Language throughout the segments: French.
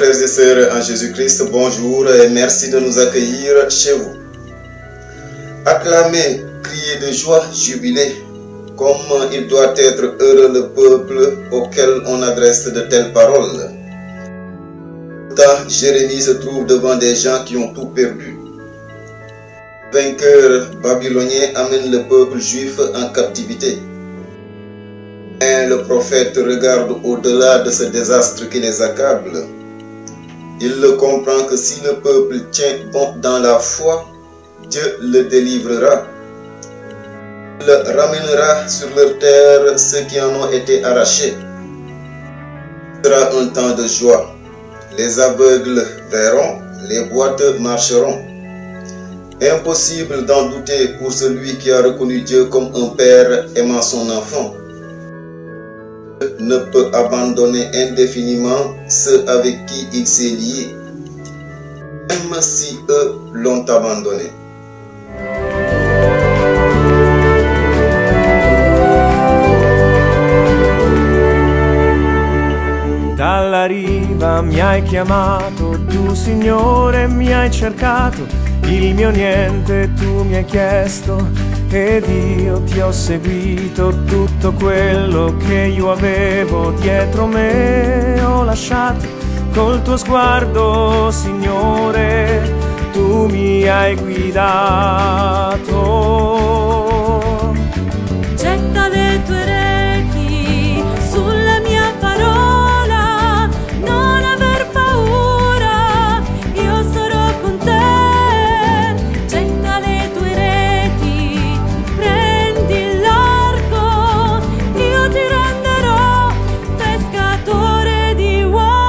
frères et sœurs en Jésus-Christ, bonjour et merci de nous accueillir chez vous. Acclamez, criez de joie, jubilez, comme il doit être heureux le peuple auquel on adresse de telles paroles. Pourtant, Jérémie se trouve devant des gens qui ont tout perdu. Le vainqueur babylonien amène le peuple juif en captivité. Mais le prophète regarde au-delà de ce désastre qui les accable. Il comprend que si le peuple tient bon dans la foi, Dieu le délivrera. Il ramènera sur leur terre ceux qui en ont été arrachés. Ce sera un temps de joie. Les aveugles verront, les boiteux marcheront. Impossible d'en douter pour celui qui a reconnu Dieu comme un père aimant son enfant. Dieu ne peut abandonner indéfiniment ceux avec qui il s'est lié, même si eux l'ont abandonné. Dalla riva mi hai chiamato, tu Signore mi hai cercato, il mio niente tu mi hai chiesto ed io ti ho seguito, tutto quello che io avevo dietro me ho lasciato, col tuo sguardo Signore tu mi hai guidato. Getta le tue reti sulla mia parola, non aver paura, io sarò con te. Getta le tue reti, prendi l'arco, io ti renderò pescatore di uomini.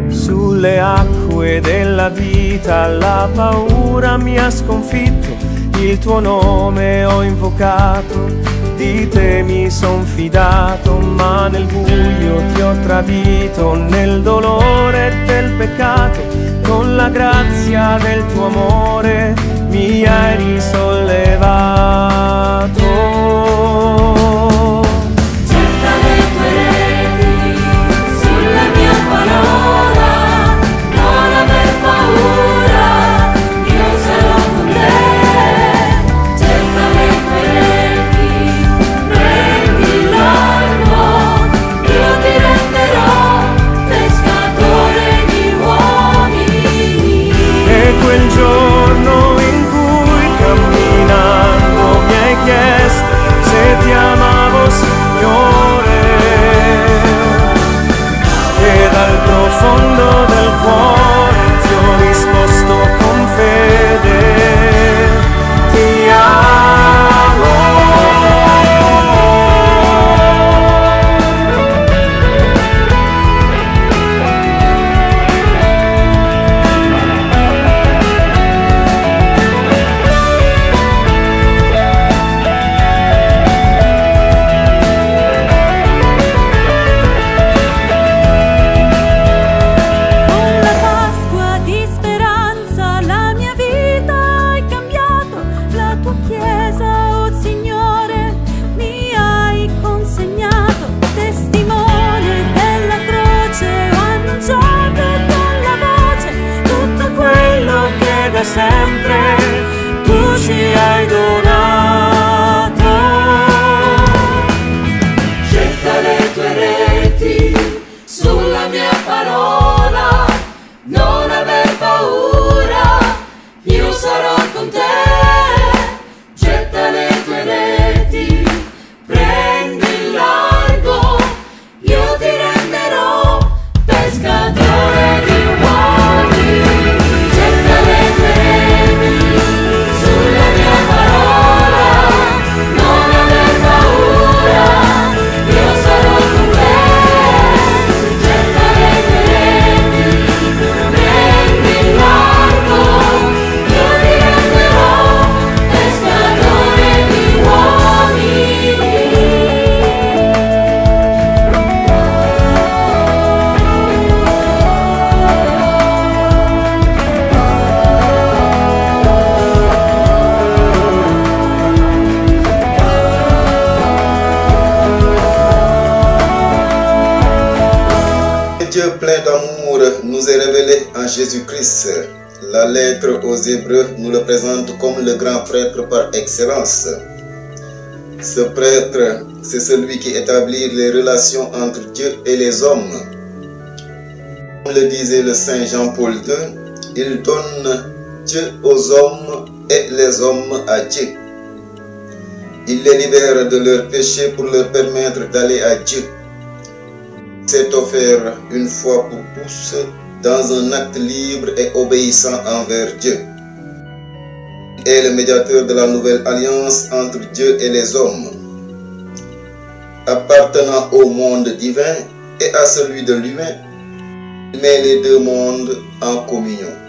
Sulle acque della vita la paura mi ha sconfitto, il tuo nome ho invocato, di te mi son fidato, ma nel buio ti ho tradito, nel dolore del peccato, con la grazia del tuo amore mi hai risollevato. Getta le tue reti sulla mia parola, non aver paura, io sarò con te. Getta le tue reti, prendi l'arco, io ti renderò pescatore di uomini. E quel giorno in cui révélé en Jésus-Christ. La lettre aux Hébreux nous le présente comme le grand prêtre par excellence. Ce prêtre, c'est celui qui établit les relations entre Dieu et les hommes. Comme le disait le Saint Jean-Paul II, il donne Dieu aux hommes et les hommes à Dieu. Il les libère de leurs péchés pour leur permettre d'aller à Dieu. Il s'est offert une fois pour tous dans un acte libre et obéissant envers Dieu. Il est le médiateur de la nouvelle alliance entre Dieu et les hommes. Appartenant au monde divin et à celui de l'humain, il met les deux mondes en communion.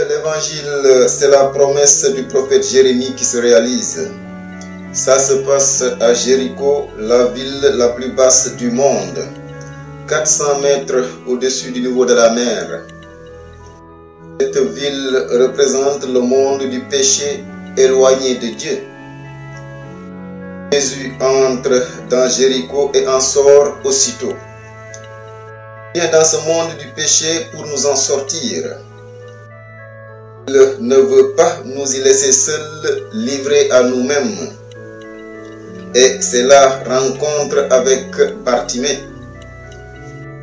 L'évangile, c'est la promesse du prophète Jérémie qui se réalise. Ça se passe à Jéricho, la ville la plus basse du monde, 400 mètres au-dessus du niveau de la mer. Cette ville représente le monde du péché éloigné de Dieu. Jésus entre dans Jéricho et en sort aussitôt. Il vient dans ce monde du péché pour nous en sortir. Il ne veut pas nous y laisser seuls, livrés à nous-mêmes. Et c'est la rencontre avec Bartimée.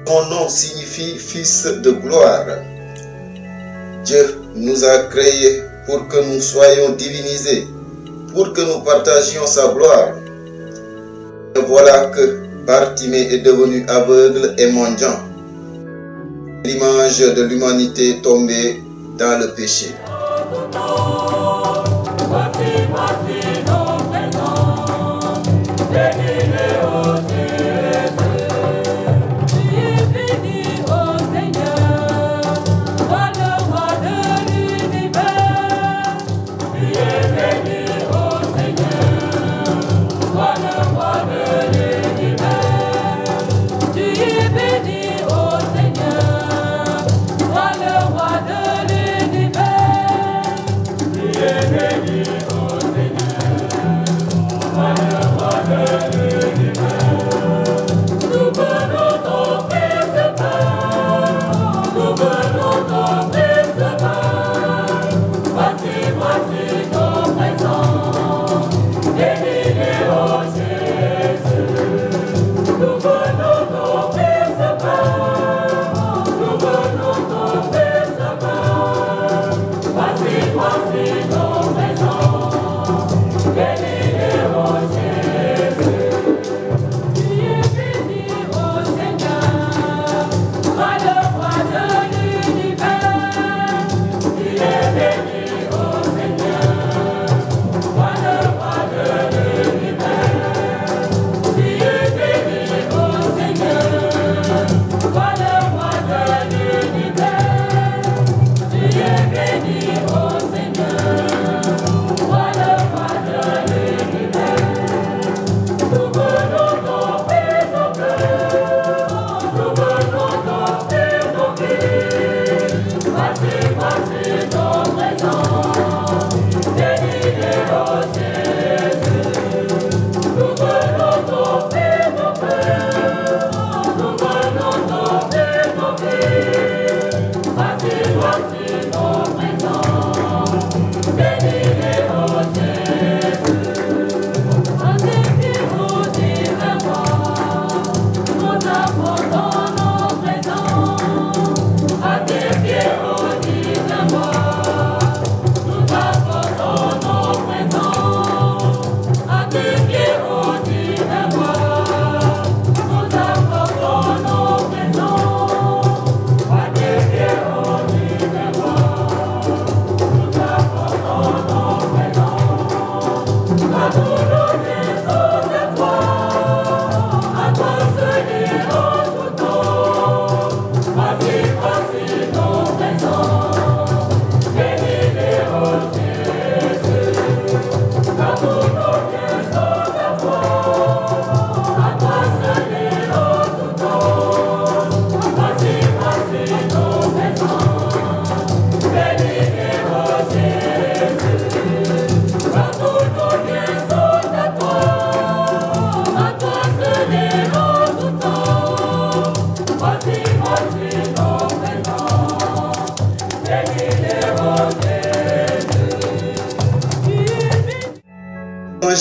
Son nom signifie fils de gloire. Dieu nous a créés pour que nous soyons divinisés, pour que nous partagions sa gloire. Et voilà que Bartimée est devenu aveugle et mendiant, l'image de l'humanité tombée dans le péché.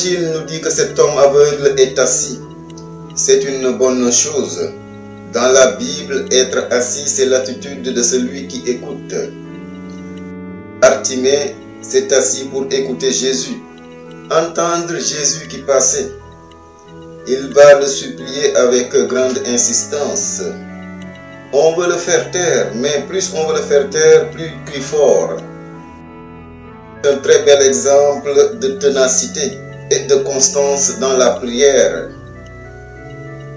L'Évangile nous dit que cet homme aveugle est assis. C'est une bonne chose. Dans la Bible, être assis, c'est l'attitude de celui qui écoute. Bartimée s'est assis pour écouter Jésus, entendre Jésus qui passait. Il va le supplier avec grande insistance. On veut le faire taire, mais plus on veut le faire taire, plus il crie fort. C'est un très bel exemple de ténacité et de constance dans la prière.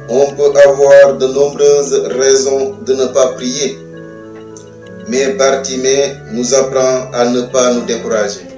On peut avoir de nombreuses raisons de ne pas prier, mais Bartimée nous apprend à ne pas nous décourager.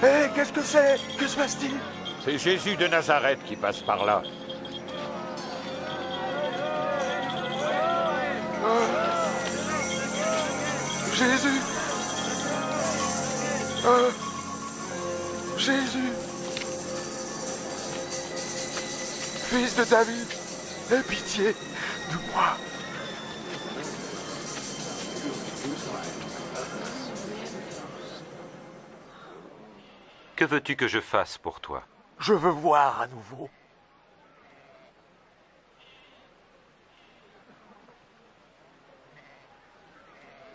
Hé, qu'est-ce que c'est? Que se passe-t-il? C'est Jésus de Nazareth qui passe par là. Jésus! Jésus! Fils de David, aie pitié de moi. Que veux-tu que je fasse pour toi? Je veux voir à nouveau.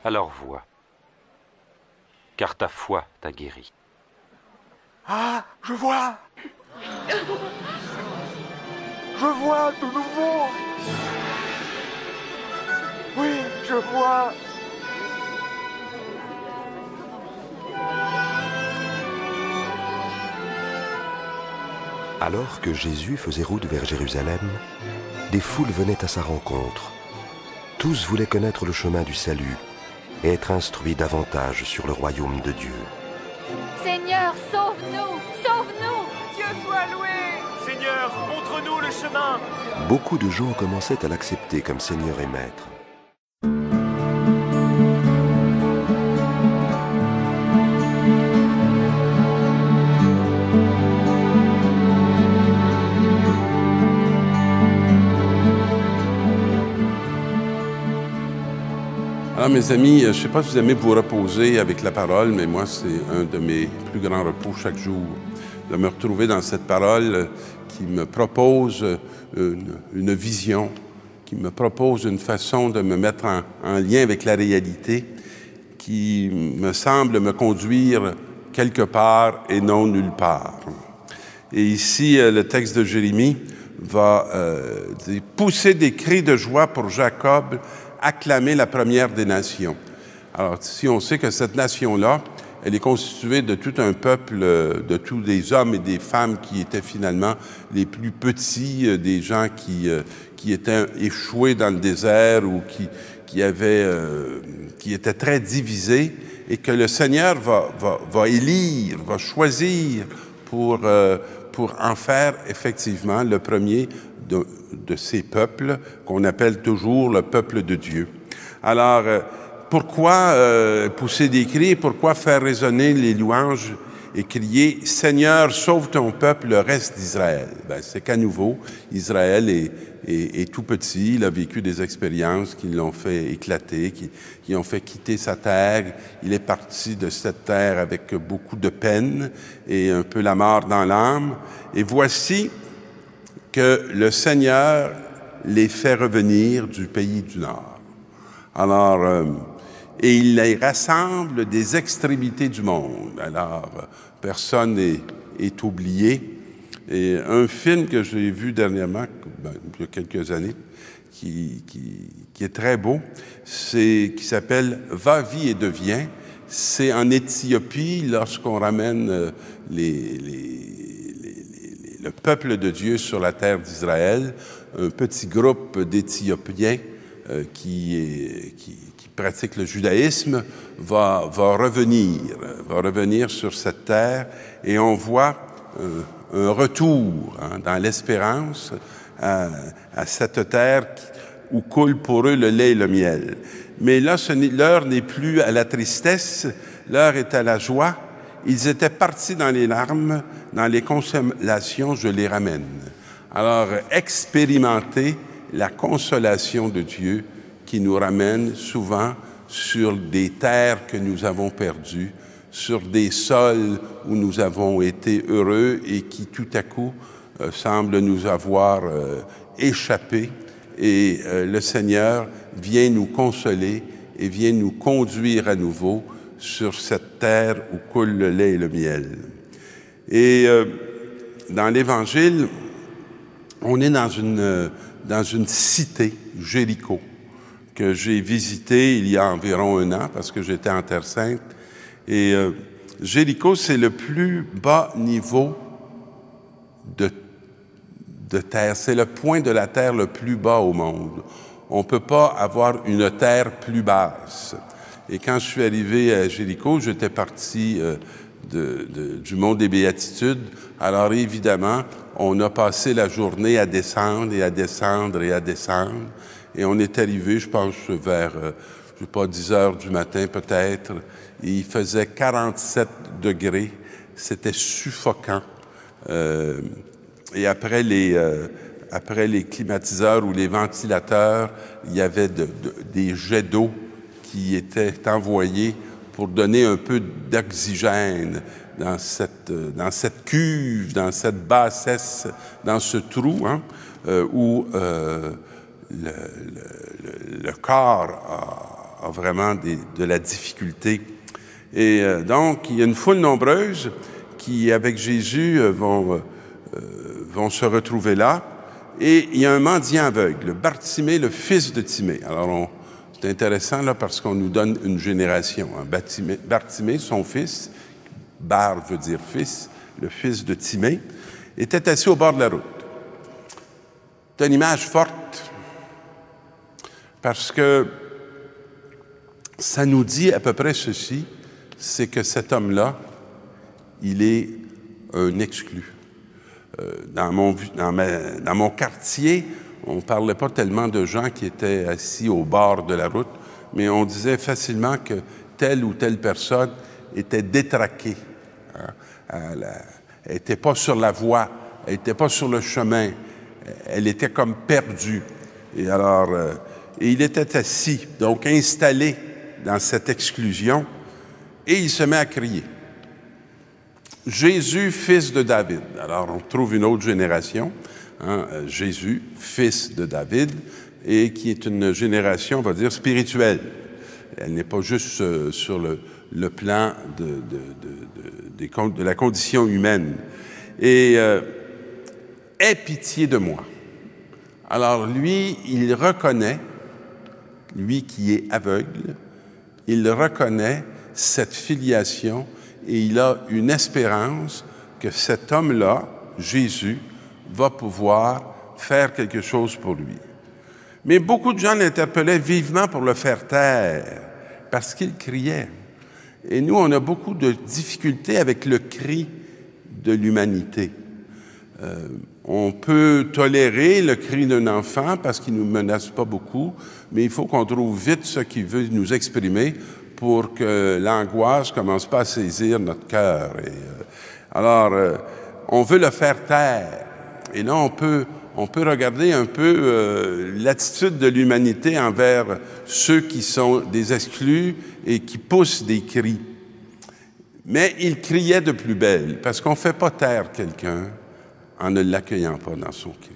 Alors vois, car ta foi t'a guéri. Ah, je vois! Je vois de nouveau! Oui, je vois! Alors que Jésus faisait route vers Jérusalem, des foules venaient à sa rencontre. Tous voulaient connaître le chemin du salut et être instruits davantage sur le royaume de Dieu. Seigneur, sauve-nous! Sauve-nous! Dieu soit loué! Seigneur, montre-nous le chemin! Beaucoup de gens commençaient à l'accepter comme Seigneur et Maître. Alors, mes amis, je ne sais pas si vous aimez vous reposer avec la parole, mais moi, c'est un de mes plus grands repos chaque jour, de me retrouver dans cette parole qui me propose une vision, qui me propose une façon de me mettre en lien avec la réalité, qui me semble me conduire quelque part et non nulle part. Et ici, le texte de Jérémie va pousser des cris de joie pour Jacob, acclamer la première des nations. Alors, si on sait que cette nation-là, elle est constituée de tout un peuple, de tous des hommes et des femmes qui étaient finalement les plus petits, des gens qui étaient échoués dans le désert ou qui étaient très divisés, et que le Seigneur va élire, va choisir pour en faire effectivement le premier de ces peuples qu'on appelle toujours le peuple de Dieu. Alors, pourquoi pousser des cris? Pourquoi faire résonner les louanges et crier « Seigneur, sauve ton peuple, le reste d'Israël » c'est qu'à nouveau, Israël est tout petit. Il a vécu des expériences qui l'ont fait éclater, qui ont fait quitter sa terre. Il est parti de cette terre avec beaucoup de peine et un peu la mort dans l'âme. Et voici que le Seigneur les fait revenir du pays du Nord. Alors, et il les rassemble des extrémités du monde. Alors, personne n'est oublié. Et un film que j'ai vu dernièrement, il y a quelques années, qui est très beau, qui s'appelle « Va, vie et deviens ». C'est en Éthiopie, lorsqu'on ramène le peuple de Dieu sur la terre d'Israël, un petit groupe d'Éthiopiens qui pratiquent le judaïsme va revenir sur cette terre, et on voit un retour dans l'espérance à cette terre où coule pour eux le lait et le miel. Mais là, l'heure n'est plus à la tristesse, l'heure est à la joie. Ils étaient partis dans les larmes, dans les consolations, je les ramène. Alors, expérimentez la consolation de Dieu qui nous ramène souvent sur des terres que nous avons perdues, sur des sols où nous avons été heureux et qui tout à coup semblent nous avoir échappé. Et le Seigneur vient nous consoler et vient nous conduire à nouveau sur cette terre où coule le lait et le miel. Et dans l'Évangile, on est dans une cité, Jéricho, que j'ai visitée il y a environ 1 an parce que j'étais en Terre Sainte. Et Jéricho, c'est le plus bas niveau de terre. C'est le point de la terre le plus bas au monde. on ne peut pas avoir une terre plus basse. Et quand je suis arrivé à Jéricho, j'étais parti du mont des Béatitudes. Alors évidemment, on a passé la journée à descendre et à descendre et à descendre. Et on est arrivé, je pense, vers, je sais pas, 10 heures du matin peut-être. Et il faisait 47 degrés. C'était suffocant. Et après les climatiseurs ou les ventilateurs, il y avait des jets d'eau qui étaient envoyés pour donner un peu d'oxygène dans cette cuve, dans cette bassesse, dans ce trou, hein, où le corps a vraiment de la difficulté. Et donc, il y a une foule nombreuse qui, avec Jésus, vont se retrouver là. Et il y a un mendiant aveugle, Bartimée, le fils de Timée. Alors, c'est intéressant là parce qu'on nous donne une génération. Hein. Bartimée, son fils, Bar veut dire fils, le fils de Timée, était assis au bord de la route. C'est une image forte parce que ça nous dit à peu près ceci, c'est que cet homme-là, il est un exclu. Dans mon quartier, on ne parlait pas tellement de gens qui étaient assis au bord de la route, mais on disait facilement que telle ou telle personne était détraquée. Elle n'était pas sur la voie, elle n'était pas sur le chemin, elle était comme perdue. Et alors, et il était assis, donc installé dans cette exclusion, et il se met à crier. Jésus, fils de David. Alors, on trouve une autre génération, hein, Jésus, fils de David, et qui est une génération, on va dire, spirituelle. Elle n'est pas juste sur le plan de la condition humaine. Et aie pitié de moi. Alors, lui, il reconnaît, lui qui est aveugle, il reconnaît cette filiation et il a une espérance que cet homme-là, Jésus, va pouvoir faire quelque chose pour lui. Mais beaucoup de gens l'interpellaient vivement pour le faire taire, parce qu'il criait. Et nous, on a beaucoup de difficultés avec le cri de l'humanité. On peut tolérer le cri d'un enfant parce qu'il ne nous menace pas beaucoup, mais il faut qu'on trouve vite ce qu'il veut nous exprimer pour que l'angoisse ne commence pas à saisir notre cœur. Alors, on veut le faire taire. Et là, on peut regarder un peu l'attitude de l'humanité envers ceux qui sont des exclus et qui poussent des cris. Mais il criait de plus belle, parce qu'on ne fait pas taire quelqu'un en ne l'accueillant pas dans son cri.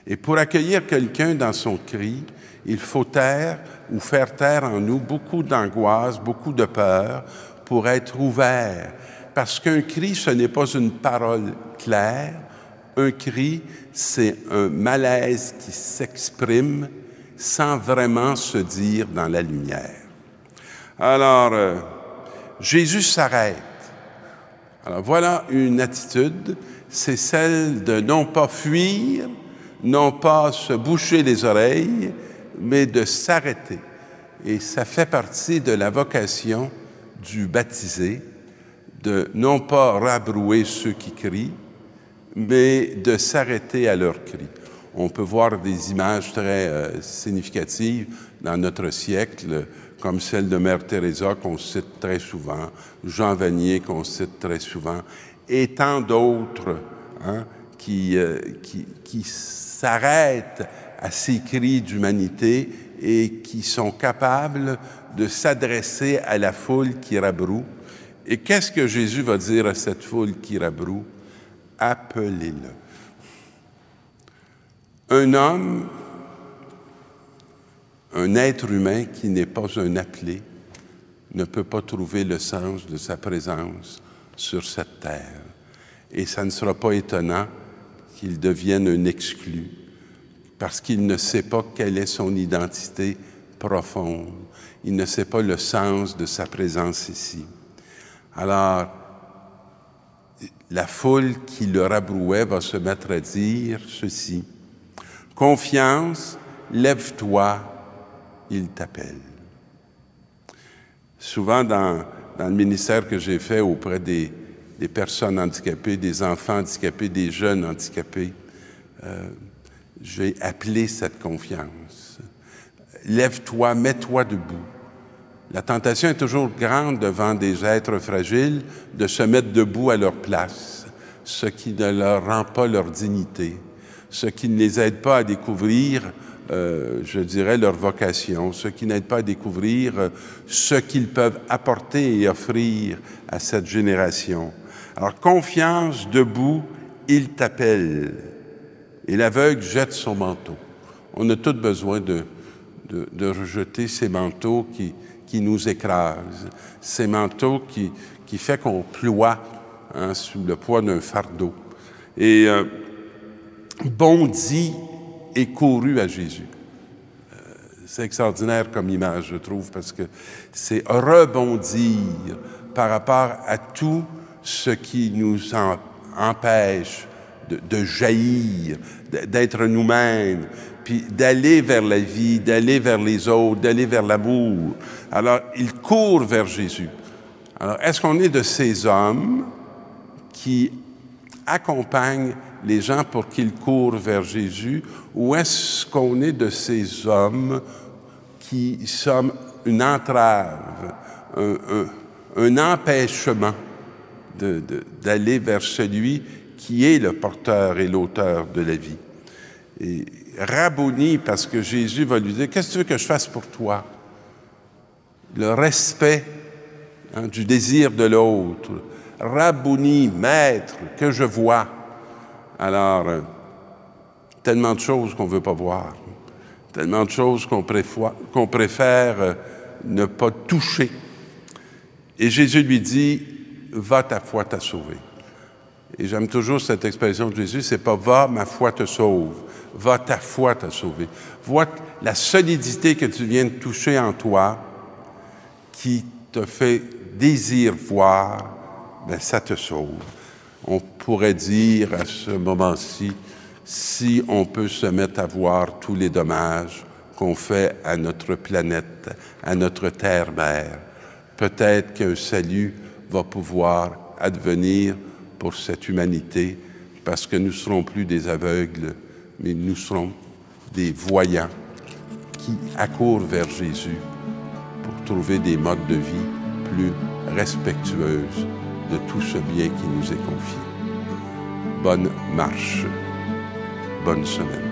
Et pour accueillir quelqu'un dans son cri, il faut taire ou faire taire en nous beaucoup d'angoisse, beaucoup de peur pour être ouvert. Parce qu'un cri, ce n'est pas une parole claire. Un cri, c'est un malaise qui s'exprime sans vraiment se dire dans la lumière. Alors, Jésus s'arrête. Alors, voilà une attitude, c'est celle de non pas fuir, non pas se boucher les oreilles, mais de s'arrêter. Et ça fait partie de la vocation du baptisé, de non pas rabrouer ceux qui crient, mais de s'arrêter à leurs cris. On peut voir des images très significatives dans notre siècle, comme celle de Mère Teresa qu'on cite très souvent, Jean Vanier qu'on cite très souvent, et tant d'autres hein, qui s'arrêtent à ces cris d'humanité et qui sont capables de s'adresser à la foule qui rabroue. Et qu'est-ce que Jésus va dire à cette foule qui rabroue? Appelez-le. Un homme, un être humain qui n'est pas un appelé, ne peut pas trouver le sens de sa présence sur cette terre. Et ça ne sera pas étonnant qu'il devienne un exclu, parce qu'il ne sait pas quelle est son identité profonde. Il ne sait pas le sens de sa présence ici. Alors, la foule qui le rabrouait va se mettre à dire ceci. Confiance lève-toi, il t'appelle. Souvent, dans le ministère que j'ai fait auprès des personnes handicapées, des enfants handicapés, des jeunes handicapés, j'ai appelé cette confiance. Lève-toi, mets-toi debout. La tentation est toujours grande devant des êtres fragiles de se mettre debout à leur place, ce qui ne leur rend pas leur dignité, ce qui ne les aide pas à découvrir, je dirais, leur vocation, ce qui n'aide pas à découvrir ce qu'ils peuvent apporter et offrir à cette génération. Alors, confiance, debout, il t'appelle. Et l'aveugle jette son manteau. On a tous besoin de rejeter ces manteaux qui nous écrasent, ces manteaux qui fait qu'on ploie sous le poids d'un fardeau. Et bondit et courut à Jésus. C'est extraordinaire comme image, je trouve, parce que c'est rebondir par rapport à tout ce qui nous empêche de jaillir, d'être nous-mêmes, puis d'aller vers la vie, d'aller vers les autres, d'aller vers l'amour. Alors, il court vers Jésus. Alors, est-ce qu'on est de ces hommes qui accompagnent les gens pour qu'ils courent vers Jésus, ou est-ce qu'on est de ces hommes qui sommes une entrave, un empêchement d'aller vers celui qui est le porteur et l'auteur de la vie? Et Rabboni, parce que Jésus va lui dire, qu'est-ce que tu veux que je fasse pour toi? Le respect du désir de l'autre. Rabboni, maître, que je vois. Alors, tellement de choses qu'on ne veut pas voir, tellement de choses qu'on préfère ne pas toucher. Et Jésus lui dit, va, ta foi t'a sauvé. Et j'aime toujours cette expression de Jésus, c'est pas « va, ma foi te sauve », « va, ta foi t'a sauvé ». Vois la solidité que tu viens de toucher en toi, qui te fait désir voir, bien, ça te sauve. On pourrait dire à ce moment-ci, si on peut se mettre à voir tous les dommages qu'on fait à notre planète, à notre terre-mère, peut-être qu'un salut va pouvoir advenir pour cette humanité, parce que nous ne serons plus des aveugles, mais nous serons des voyants qui accourent vers Jésus pour trouver des modes de vie plus respectueuses de tout ce bien qui nous est confié. Bonne marche, bonne semaine.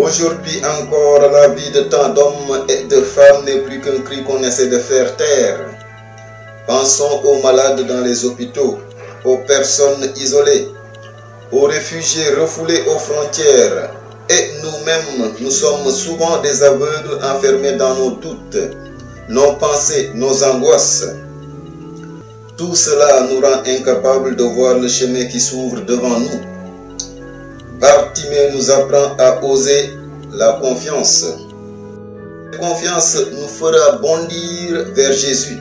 Aujourd'hui encore, la vie de tant d'hommes et de femmes n'est plus qu'un cri qu'on essaie de faire taire. Pensons aux malades dans les hôpitaux, aux personnes isolées, aux réfugiés refoulés aux frontières. Et nous-mêmes, nous sommes souvent des aveugles enfermés dans nos doutes, nos pensées, nos angoisses. Tout cela nous rend incapables de voir le chemin qui s'ouvre devant nous. Bartimée nous apprend à oser la confiance. La confiance nous fera bondir vers Jésus.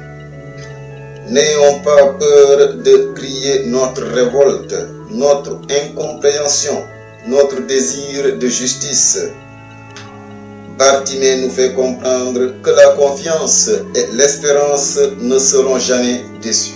N'ayons pas peur de crier notre révolte, notre incompréhension, notre désir de justice. Bartimée nous fait comprendre que la confiance et l'espérance ne seront jamais déçues.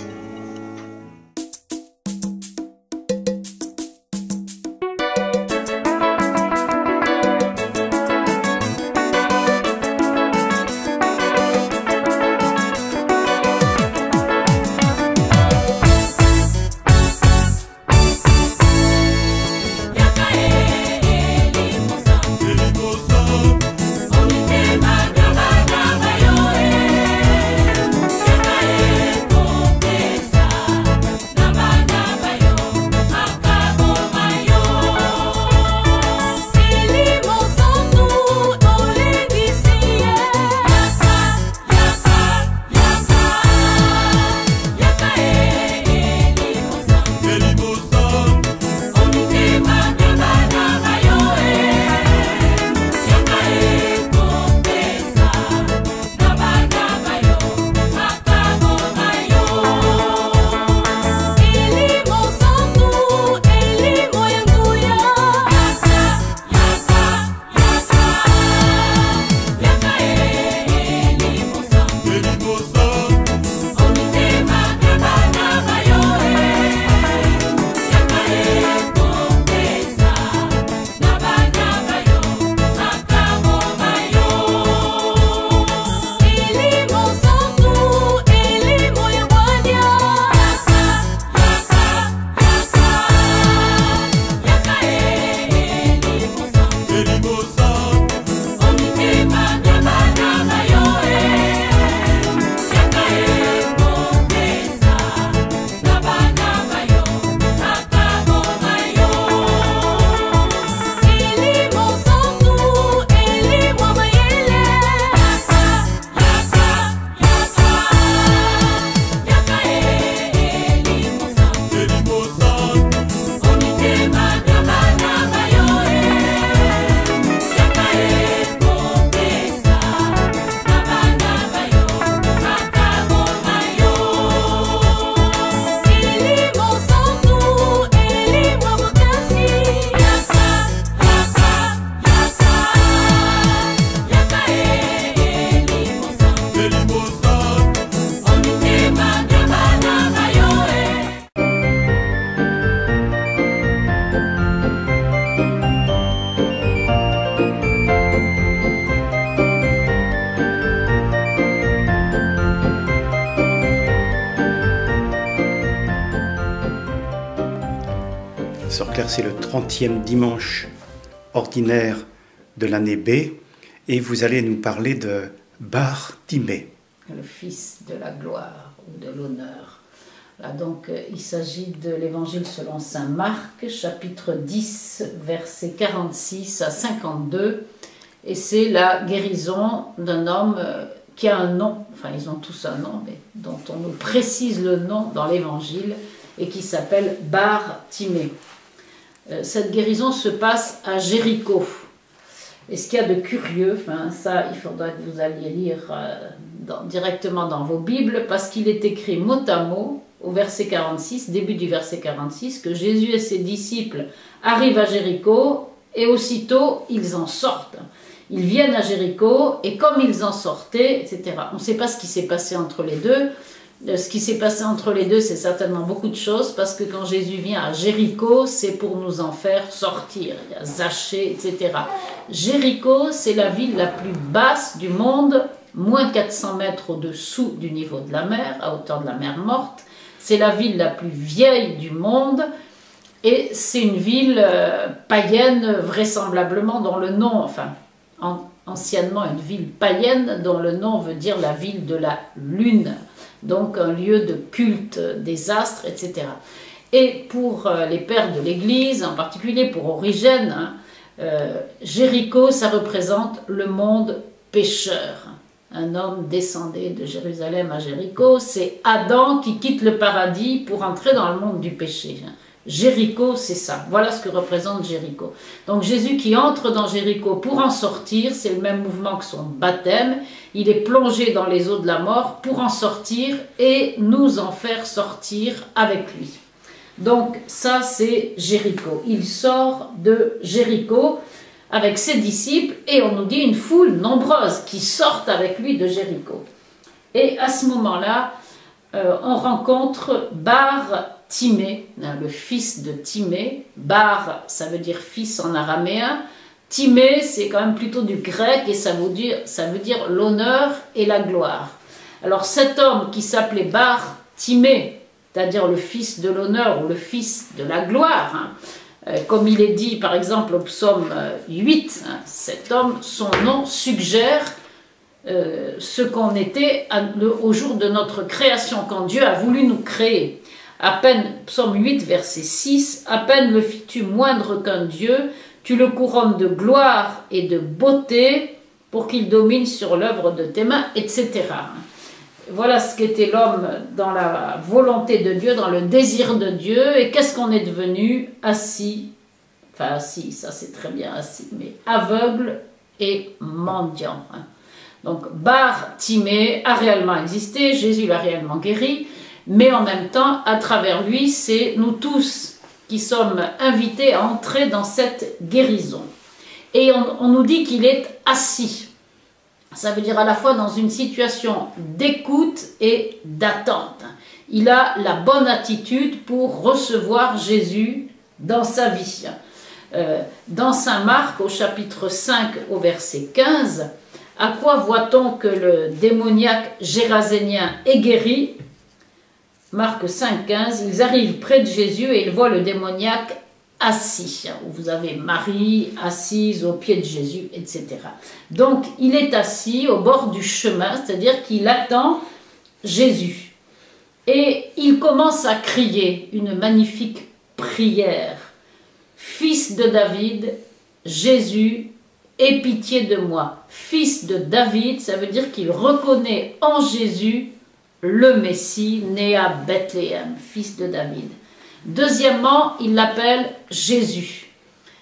Sœur Claire, c'est le 30e dimanche ordinaire de l'année B et vous allez nous parler de Bartimée. Le fils de la gloire ou de l'honneur. Là, donc, il s'agit de l'évangile selon saint Marc, chapitre 10, versets 46 à 52. Et c'est la guérison d'un homme qui a un nom, enfin ils ont tous un nom, mais dont on nous précise le nom dans l'évangile, et qui s'appelle Bartimée. Cette guérison se passe à Jéricho. Et ce qu'il y a de curieux, enfin, ça il faudra que vous alliez lire directement dans vos Bibles, parce qu'il est écrit mot à mot au verset 46, début du verset 46, que Jésus et ses disciples arrivent à Jéricho et aussitôt ils en sortent. Ils viennent à Jéricho et comme ils en sortaient, etc. On ne sait pas ce qui s'est passé entre les deux. Ce qui s'est passé entre les deux, c'est certainement beaucoup de choses, parce que quand Jésus vient à Jéricho, c'est pour nous en faire sortir. Il y a Zachée, etc. Jéricho, c'est la ville la plus basse du monde, moins 400 mètres au-dessous du niveau de la mer, à hauteur de la mer Morte. C'est la ville la plus vieille du monde. Et c'est une ville païenne, vraisemblablement, dont le nom, enfin, anciennement une ville païenne, dont le nom veut dire la ville de la lune, donc un lieu de culte des astres, etc. Et pour les pères de l'Église, en particulier pour Origène, hein, Jéricho, ça représente le monde pécheur. Un homme descendait de Jérusalem à Jéricho, c'est Adam qui quitte le paradis pour entrer dans le monde du péché. Jéricho, c'est ça. Voilà ce que représente Jéricho. Donc Jésus qui entre dans Jéricho pour en sortir, c'est le même mouvement que son baptême. Il est plongé dans les eaux de la mort pour en sortir et nous en faire sortir avec lui. Donc ça, c'est Jéricho. Il sort de Jéricho avec ses disciples et on nous dit une foule nombreuse qui sortent avec lui de Jéricho. Et à ce moment-là, on rencontre Bar Timée, le fils de Timée. Bar, ça veut dire fils en araméen. Timée, c'est quand même plutôt du grec et ça veut dire l'honneur et la gloire. Alors cet homme qui s'appelait Bar Timée, c'est-à-dire le fils de l'honneur ou le fils de la gloire, hein, comme il est dit par exemple au psaume 8, hein, cet homme, son nom suggère ce qu'on était au jour de notre création, quand Dieu a voulu nous créer. À peine, psaume 8, verset 6, à peine le fis-tu moindre qu'un Dieu, tu le couronnes de gloire et de beauté pour qu'il domine sur l'œuvre de tes mains, etc. Voilà ce qu'était l'homme dans la volonté de Dieu, dans le désir de Dieu. Et qu'est-ce qu'on est devenu? Assis, enfin assis, ça c'est très bien assis, mais aveugle et mendiant. Donc Bar Timée a réellement existé, Jésus l'a réellement guéri, mais en même temps, à travers lui, c'est nous tous qui sommes invités à entrer dans cette guérison. Et on nous dit qu'il est assis. Ça veut dire à la fois dans une situation d'écoute et d'attente. Il a la bonne attitude pour recevoir Jésus dans sa vie. Dans Saint Marc, au chapitre 5, au verset 15, à quoi voit-on que le démoniaque gérasénien est guéri? Marc 5, 15, ils arrivent près de Jésus et ils voient le démoniaque assis. Vous avez Marie assise au pied de Jésus, etc. Donc, il est assis au bord du chemin, c'est-à-dire qu'il attend Jésus. Et il commence à crier une magnifique prière. « Fils de David, Jésus, aie pitié de moi. » Fils de David, ça veut dire qu'il reconnaît en Jésus le Messie né à Bethléem, fils de David. Deuxièmement, il l'appelle Jésus.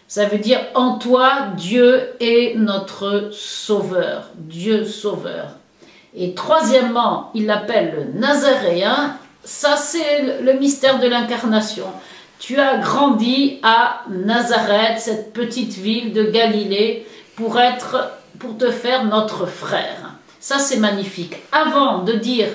Ça veut dire en toi, Dieu est notre sauveur, Dieu sauveur. Et troisièmement, il l'appelle le Nazaréen. Ça, c'est le mystère de l'incarnation. Tu as grandi à Nazareth, cette petite ville de Galilée, pour te faire notre frère. Ça, c'est magnifique. Avant de dire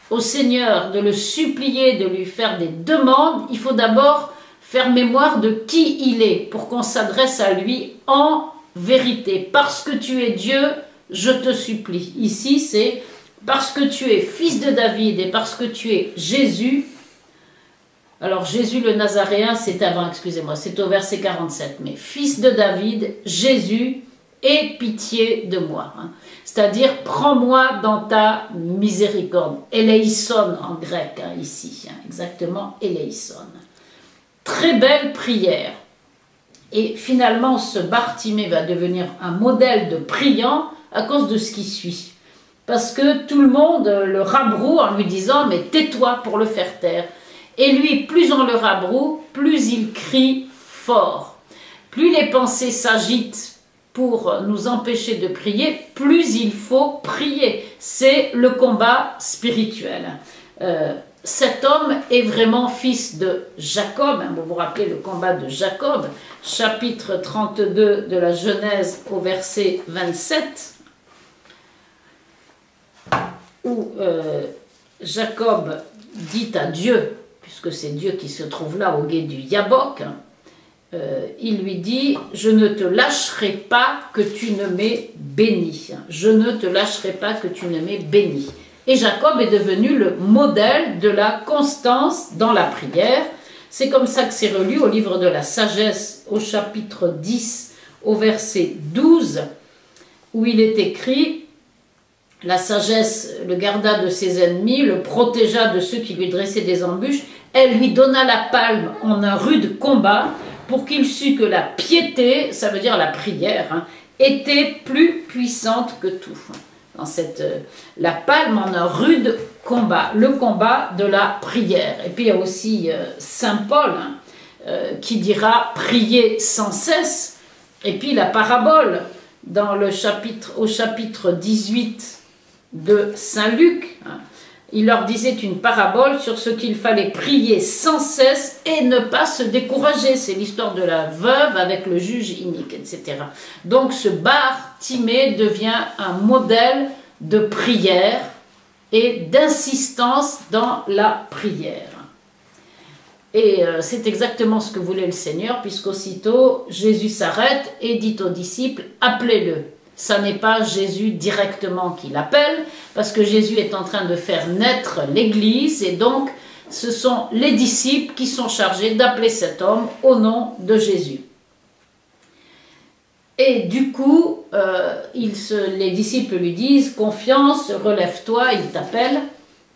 au Seigneur, de le supplier, de lui faire des demandes, il faut d'abord faire mémoire de qui il est pour qu'on s'adresse à lui en vérité. Parce que tu es Dieu, je te supplie. Ici, c'est parce que tu es fils de David et parce que tu es Jésus. Alors Jésus le Nazaréen, c'est avant, excusez-moi, c'est au verset 47. Mais fils de David, Jésus, aie pitié de moi. C'est-à-dire, prends-moi dans ta miséricorde. Eleison en grec, ici, exactement, eleison. Très belle prière. Et finalement, ce Bartimée va devenir un modèle de priant à cause de ce qui suit. Parce que tout le monde le rabroue en lui disant « mais tais-toi pour le faire taire ». Et lui, plus on le rabroue, plus il crie fort. Plus les pensées s'agitent pour nous empêcher de prier, plus il faut prier. C'est le combat spirituel. Cet homme est vraiment fils de Jacob. Vous vous rappelez le combat de Jacob, chapitre 32 de la Genèse au verset 27, où Jacob dit à Dieu, puisque c'est Dieu qui se trouve là au gué du Yabok, il lui dit « Je ne te lâcherai pas que tu ne m'aies béni. Je ne te lâcherai pas que tu ne m'aies béni. » Et Jacob est devenu le modèle de la constance dans la prière. C'est comme ça que c'est relu au livre de la sagesse, au chapitre 10, au verset 12, où il est écrit « La sagesse le garda de ses ennemis, le protégea de ceux qui lui dressaient des embûches, elle lui donna la palme en un rude combat, pour qu'il sût que la piété, ça veut dire la prière, hein, était plus puissante que tout. » Dans la palme en un rude combat, le combat de la prière. Et puis il y a aussi Saint Paul qui dira « prier sans cesse ». Et puis la parabole au chapitre 18 de Saint Luc, hein, il leur disait une parabole sur ce qu'il fallait prier sans cesse et ne pas se décourager. C'est l'histoire de la veuve avec le juge inique, etc. Donc ce bar Timée devient un modèle de prière et d'insistance dans la prière. Et c'est exactement ce que voulait le Seigneur, puisqu'aussitôt Jésus s'arrête et dit aux disciples « appelez-le ». Ça n'est pas Jésus directement qui l'appelle, parce que Jésus est en train de faire naître l'Église, et donc ce sont les disciples qui sont chargés d'appeler cet homme au nom de Jésus. Et du coup, les disciples lui disent « Confiance, relève-toi, il t'appelle ».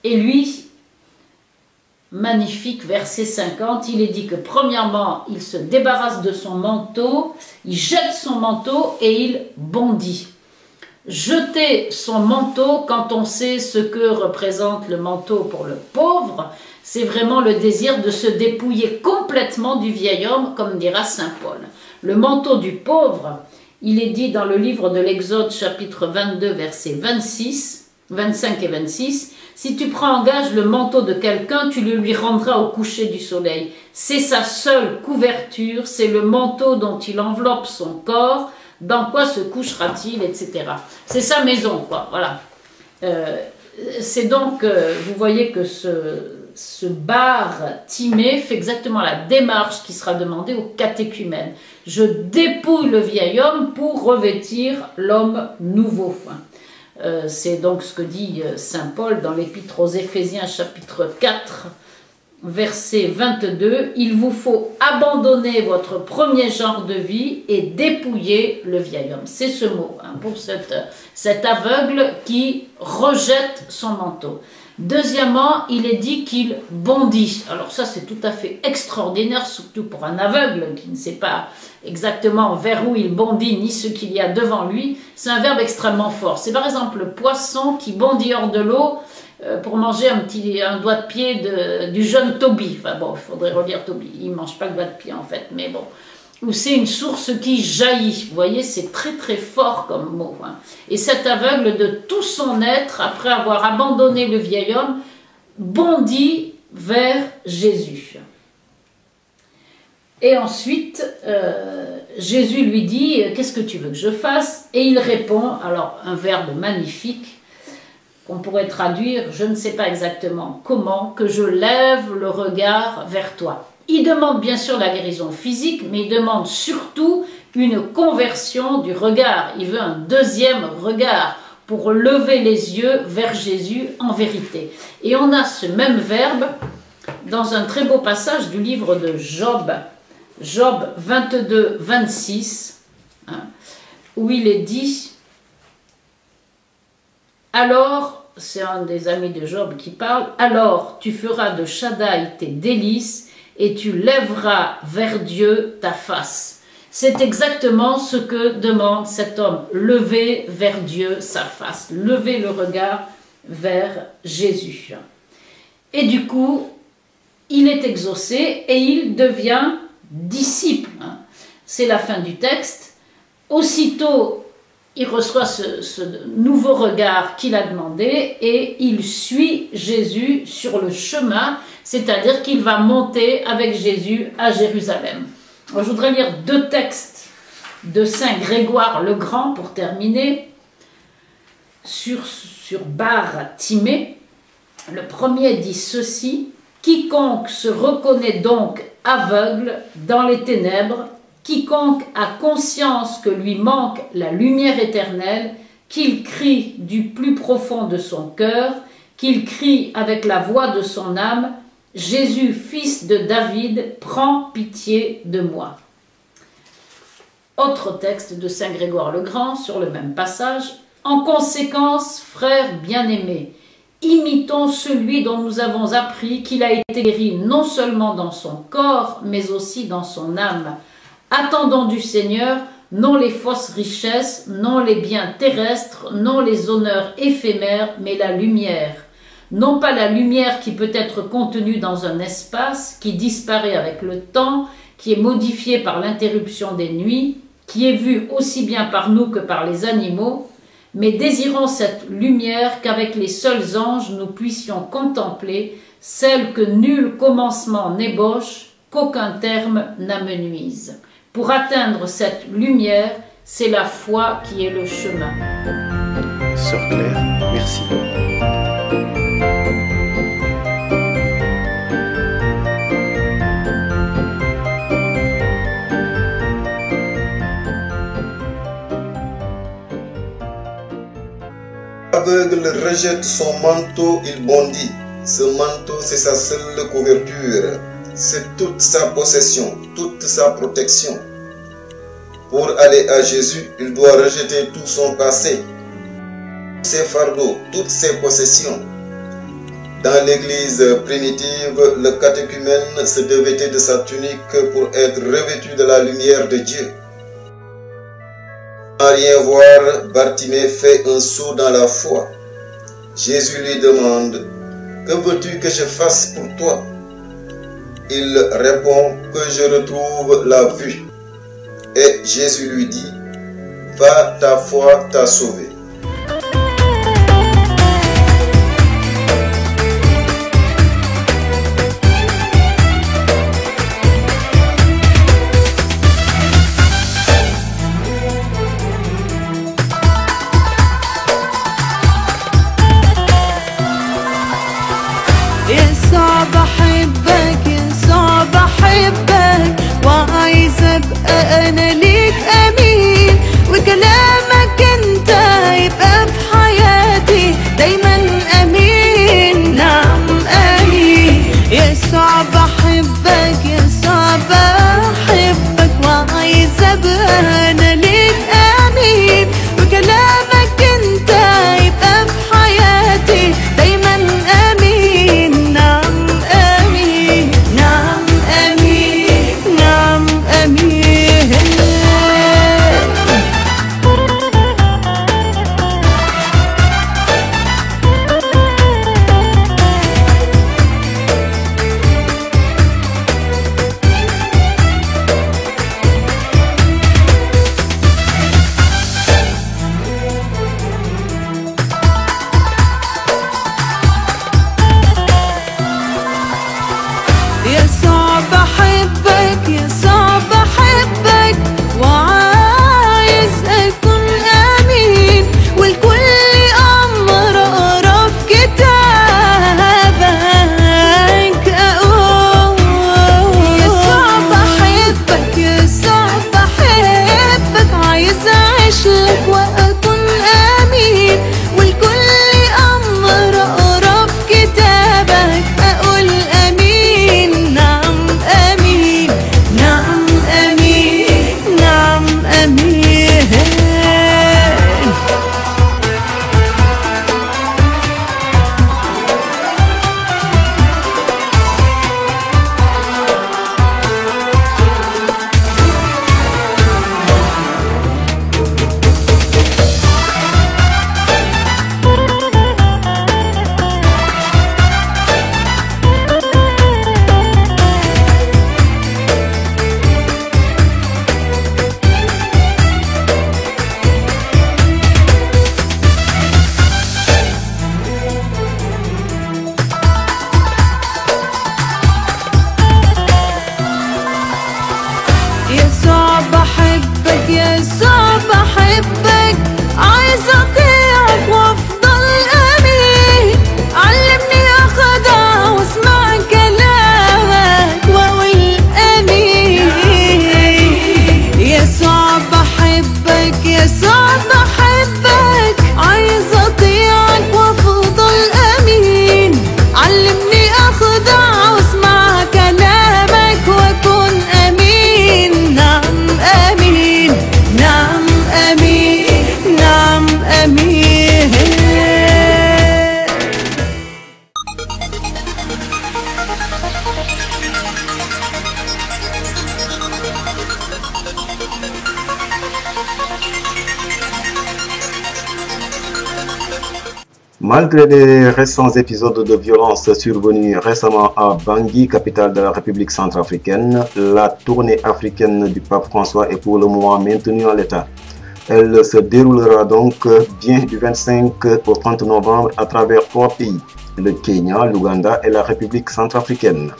Et lui, magnifique, verset 50, il est dit que premièrement, il se débarrasse de son manteau, il jette son manteau et il bondit. Jeter son manteau, quand on sait ce que représente le manteau pour le pauvre, c'est vraiment le désir de se dépouiller complètement du vieil homme, comme dira saint Paul. Le manteau du pauvre, il est dit dans le livre de l'Exode, chapitre 22, versets 25 et 26, « Si tu prends en gage le manteau de quelqu'un, tu le lui rendras au coucher du soleil. C'est sa seule couverture, c'est le manteau dont il enveloppe son corps, dans quoi se couchera-t-il, etc. » C'est sa maison, quoi, voilà. C'est donc, vous voyez que ce bar Timée fait exactement la démarche qui sera demandée au catéchumène. Je dépouille le vieil homme pour revêtir l'homme nouveau. C'est donc ce que dit saint Paul dans l'épître aux Éphésiens chapitre 4 verset 22, « Il vous faut abandonner votre premier genre de vie et dépouiller le vieil homme. » C'est ce mot pour cet aveugle qui rejette son manteau. Deuxièmement, il est dit qu'il bondit. Alors ça, c'est tout à fait extraordinaire, surtout pour un aveugle qui ne sait pas exactement vers où il bondit, ni ce qu'il y a devant lui. C'est un verbe extrêmement fort. C'est par exemple le poisson qui bondit hors de l'eau pour manger un doigt de pied du jeune Tobie. Enfin bon, il faudrait relire Tobie. Il ne mange pas le doigt de pied en fait, mais bon. Ou c'est une source qui jaillit. Vous voyez, c'est très très fort comme mot. Et cet aveugle, de tout son être, après avoir abandonné le vieil homme, bondit vers Jésus. Et ensuite, Jésus lui dit « Qu'est-ce que tu veux que je fasse ?» Et il répond, alors un verbe magnifique, qu'on pourrait traduire, je ne sais pas exactement comment, que je lève le regard vers toi. Il demande bien sûr la guérison physique, mais il demande surtout une conversion du regard. Il veut un deuxième regard pour lever les yeux vers Jésus en vérité. Et on a ce même verbe dans un très beau passage du livre de Job, Job 22, 26, où il est dit « Alors, c'est un des amis de Job qui parle, « Alors tu feras de Shaddai tes délices, et tu lèveras vers Dieu ta face. » C'est exactement ce que demande cet homme, lever vers Dieu sa face, lever le regard vers Jésus. Et du coup, il est exaucé et il devient disciple. C'est la fin du texte. Aussitôt, il reçoit ce nouveau regard qu'il a demandé et il suit Jésus sur le chemin, c'est-à-dire qu'il va monter avec Jésus à Jérusalem. Alors, je voudrais lire deux textes de saint Grégoire le Grand pour terminer sur bar Timée. Le premier dit ceci: « Quiconque se reconnaît donc aveugle dans les ténèbres, quiconque a conscience que lui manque la lumière éternelle, qu'il crie du plus profond de son cœur, qu'il crie avec la voix de son âme, Jésus, fils de David, prends pitié de moi. Autre texte de Saint Grégoire le Grand sur le même passage. En conséquence, frères bien-aimés, imitons celui dont nous avons appris qu'il a été guéri non seulement dans son corps, mais aussi dans son âme. Attendons du Seigneur non les fausses richesses, non les biens terrestres, non les honneurs éphémères, mais la lumière. Non pas la lumière qui peut être contenue dans un espace, qui disparaît avec le temps, qui est modifiée par l'interruption des nuits, qui est vue aussi bien par nous que par les animaux, mais désirons cette lumière qu'avec les seuls anges nous puissions contempler, celle que nul commencement n'ébauche, qu'aucun terme n'amenuise. Pour atteindre cette lumière, c'est la foi qui est le chemin. Sœur Claire, merci. L'aveugle rejette son manteau, il bondit. Ce manteau, c'est sa seule couverture. C'est toute sa possession, toute sa protection. Pour aller à Jésus, il doit rejeter tout son passé, ses fardeaux, toutes ses possessions. Dans l'église primitive, le catéchumène se devêtait de sa tunique pour être revêtu de la lumière de Dieu. Sans rien voir, Bartimée fait un saut dans la foi. Jésus lui demande « Que veux-tu que je fasse pour toi ?» Il répond « Que je retrouve la vue. » Et Jésus lui dit « Va, ta foi t'a sauvé. » وعايزة ابقى انا ليك امين وكلامك انت Malgré les récents épisodes de violence survenus récemment à Bangui, capitale de la République centrafricaine, la tournée africaine du pape François est pour le moment maintenue en l'état. Elle se déroulera donc bien du 25 au 30 novembre à travers 3 pays, le Kenya, l'Ouganda et la République centrafricaine.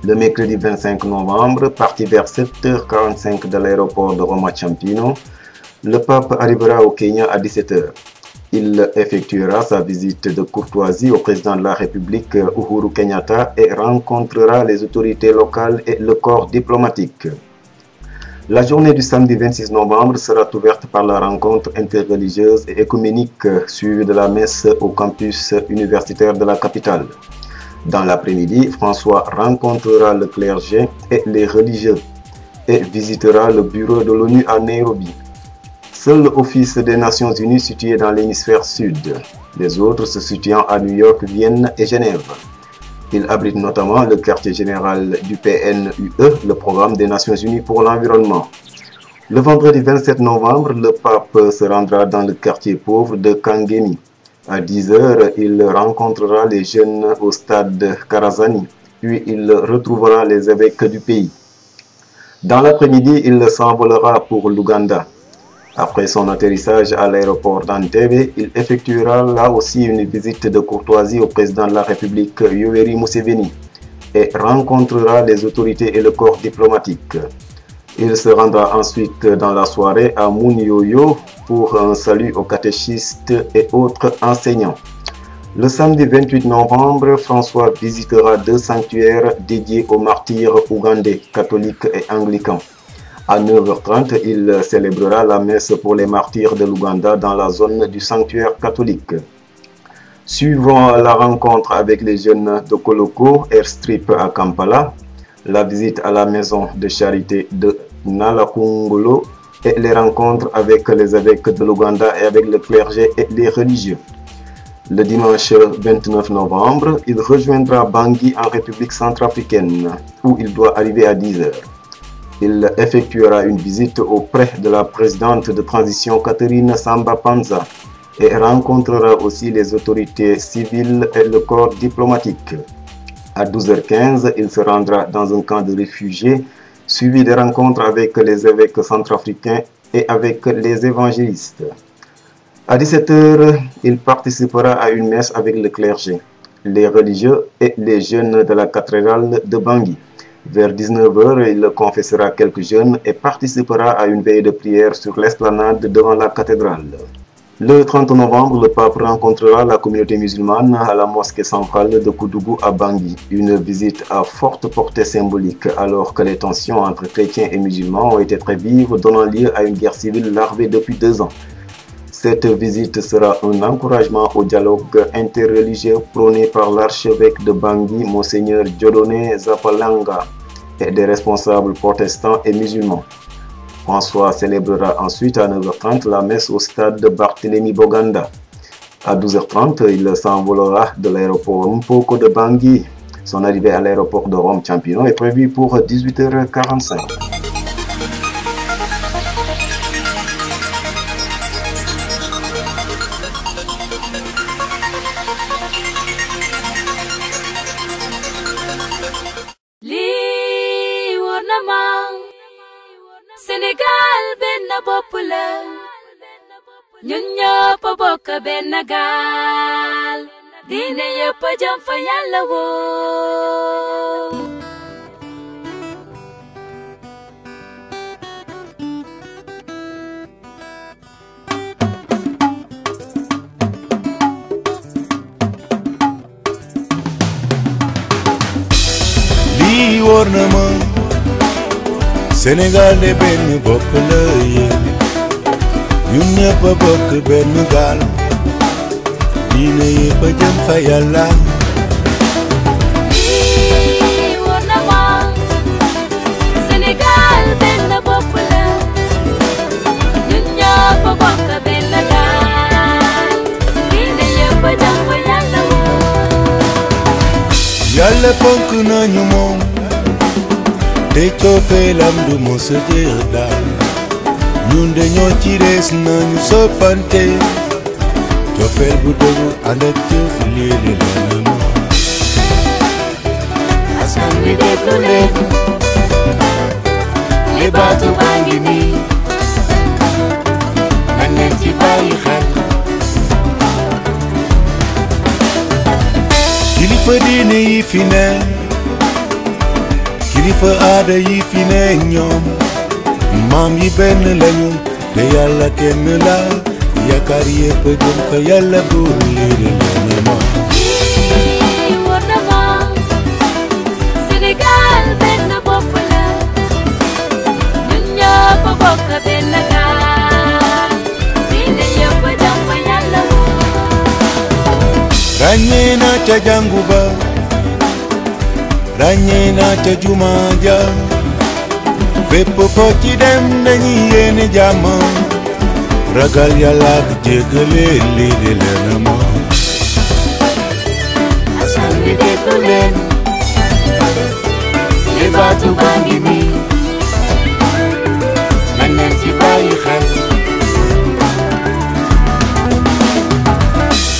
Le mercredi 25 novembre, parti vers 7h45 de l'aéroport de Roma Ciampino, le pape arrivera au Kenya à 17h. Il effectuera sa visite de courtoisie au président de la République Uhuru Kenyatta et rencontrera les autorités locales et le corps diplomatique. La journée du samedi 26 novembre sera ouverte par la rencontre interreligieuse et écuménique suivie de la messe au campus universitaire de la capitale. Dans l'après-midi, François rencontrera le clergé et les religieux et visitera le bureau de l'ONU à Nairobi. Seul l'Office des Nations Unies situé dans l'hémisphère sud, les autres se situant à New York, Vienne et Genève. Il abrite notamment le quartier général du PNUE, le Programme des Nations Unies pour l'environnement. Le vendredi 27 novembre, le pape se rendra dans le quartier pauvre de Kangemi. À 10h, il rencontrera les jeunes au stade Karazani, puis il retrouvera les évêques du pays. Dans l'après-midi, il s'envolera pour l'Ouganda. Après son atterrissage à l'aéroport d'Entebbe, il effectuera là aussi une visite de courtoisie au président de la République Yoweri Museveni et rencontrera les autorités et le corps diplomatique. Il se rendra ensuite dans la soirée à Mounioyo pour un salut aux catéchistes et autres enseignants. Le samedi 28 novembre, François visitera 2 sanctuaires dédiés aux martyrs ougandais, catholiques et anglicans. À 9h30, il célébrera la messe pour les martyrs de l'Ouganda dans la zone du sanctuaire catholique. Suivant la rencontre avec les jeunes de Koloko, Airstrip à Kampala, la visite à la maison de charité de Nalakungolo et les rencontres avec les évêques de l'Ouganda et avec le clergé et les religieux. Le dimanche 29 novembre, il rejoindra Bangui en République centrafricaine, où il doit arriver à 10h. Il effectuera une visite auprès de la présidente de transition Catherine Samba Panza et rencontrera aussi les autorités civiles et le corps diplomatique. À 12h15, il se rendra dans un camp de réfugiés, suivi des rencontres avec les évêques centrafricains et avec les évangélistes. À 17h, il participera à une messe avec le clergé, les religieux et les jeunes de la cathédrale de Bangui. Vers 19h, il confessera quelques jeunes et participera à une veille de prière sur l'esplanade devant la cathédrale. Le 30 novembre, le pape rencontrera la communauté musulmane à la mosquée centrale de Koudougou à Bangui. Une visite à forte portée symbolique alors que les tensions entre chrétiens et musulmans ont été très vives, donnant lieu à une guerre civile larvée depuis 2 ans. Cette visite sera un encouragement au dialogue interreligieux prôné par l'archevêque de Bangui, Monseigneur Dieudonné Zapalanga, et des responsables protestants et musulmans. François célébrera ensuite à 9h30 la messe au stade de Barthélemy Boganda. À 12h30, il s'envolera de l'aéroport Mpoko de Bangui. Son arrivée à l'aéroport de Rome Ciampino est prévue pour 18h45. Sénégal benn bopp la ñun ñëpp bokk benn gaal diine yëpp jëm fa Yàlla woo lii wóor na ma Sénégal de benn bopp la yéen ñun ñëpp bokk benn gaal diine yëpp jëm fa Yàlla. lii wóor na ma Sénégal benn bopp la ñun ñëpp bokk benn gaal diine yëpp jëm fa Yàlla woo. Yàlla fonk nañu moom te cofeelam du mos a jeex daal ñun de ñoo ci des nañu soppante cofeel bu dëggu ànd ak jëf lii di leen ma askan wi déglu leen li baatu baa ngi nii nañ leen ci bàyyi xel kilifa diine yi fi ne kilifa aada yi fi ne ñoom maam yi benn lañu te yàlla kenn la yaakaar yépp jëm fa yàlla buur lii di leen ma lii war na ma Sénégal benn bopp la ñun ñëpp bokk benn gaal diine yëpp jëm fa yàlla ràññee naa ca jàngu ba ràññee naa ca jumaa ja fépp foo ci dem dañuy yéene jàmm ragal yàlla ak jéggale lii di leen ma askan wi déglu leen li baatu baa ngi nii nañ leen ci bàyyi xel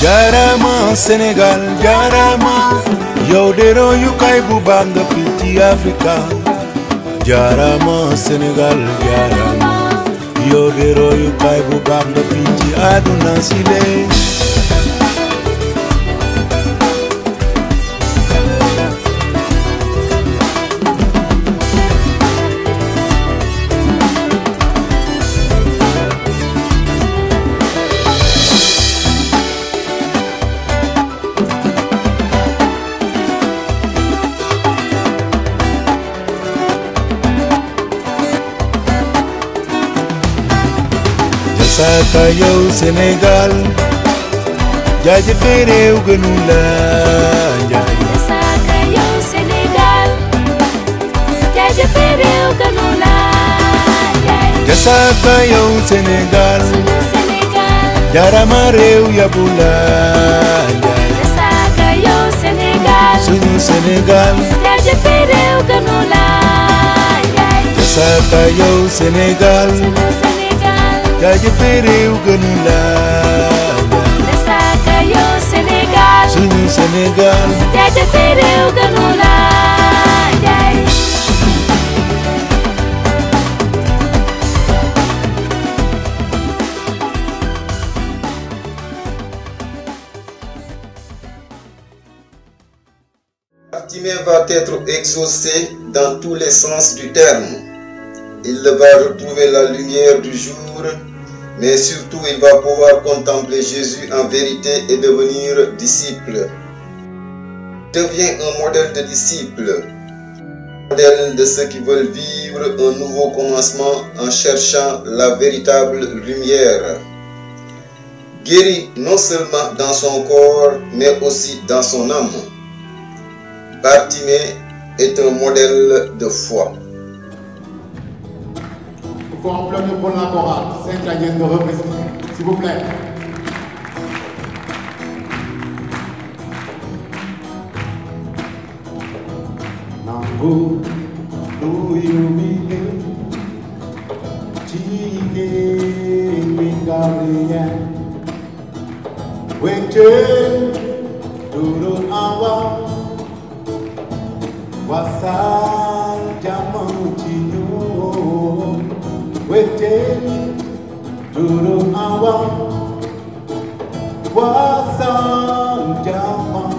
jaarama Sénégal jaarama yow de royukaay bu baax nga fii ci Afrika jaarama Sénégal jaarama yow de royukaay bu baax nga fii ci àdduna si lee Saka yow Sénégal jaajëfe réew gënu la njaay Saka yow Sénégal jaajëfe réew gënu la njaay Saka yow Sénégal Sénégal jarama réew yabu la njaay Saka yow Sénégal suñu Sénégal jaajëfe réew gënu la njaay Saka yow Sénégal jaajëfe réew gënu la Saka yow Sénégal suñu Sénégal jaajëfe réew gënu la njaay Bartimée va être exaucé dans tous les sens du terme. Il va retrouver la lumière du jour, mais surtout il va pouvoir contempler Jésus en vérité et devenir disciple. Devient un modèle de disciple, modèle de ceux qui veulent vivre un nouveau commencement en cherchant la véritable lumière. Guéri non seulement dans son corps, mais aussi dans son âme. Bartimée est un modèle de foi. Il faut applaudir pour la chorale. Sainte Agnès de Représentation, s'il vous plaît. Nangu, Louis, Tige, Mingaria, Wete, Duro Awa, Wasal Jamoutino. Waiting to the hour was on Diamante.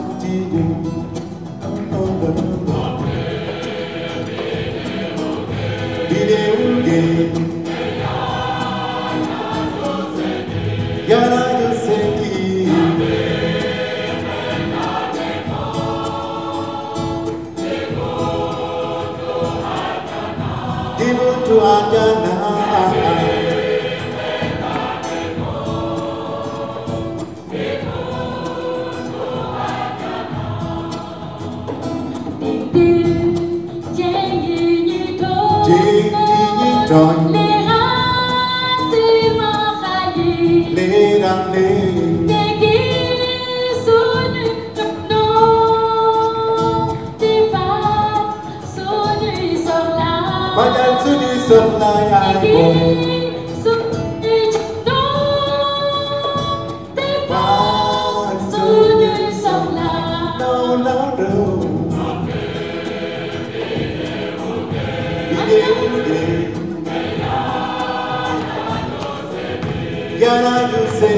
Yana you say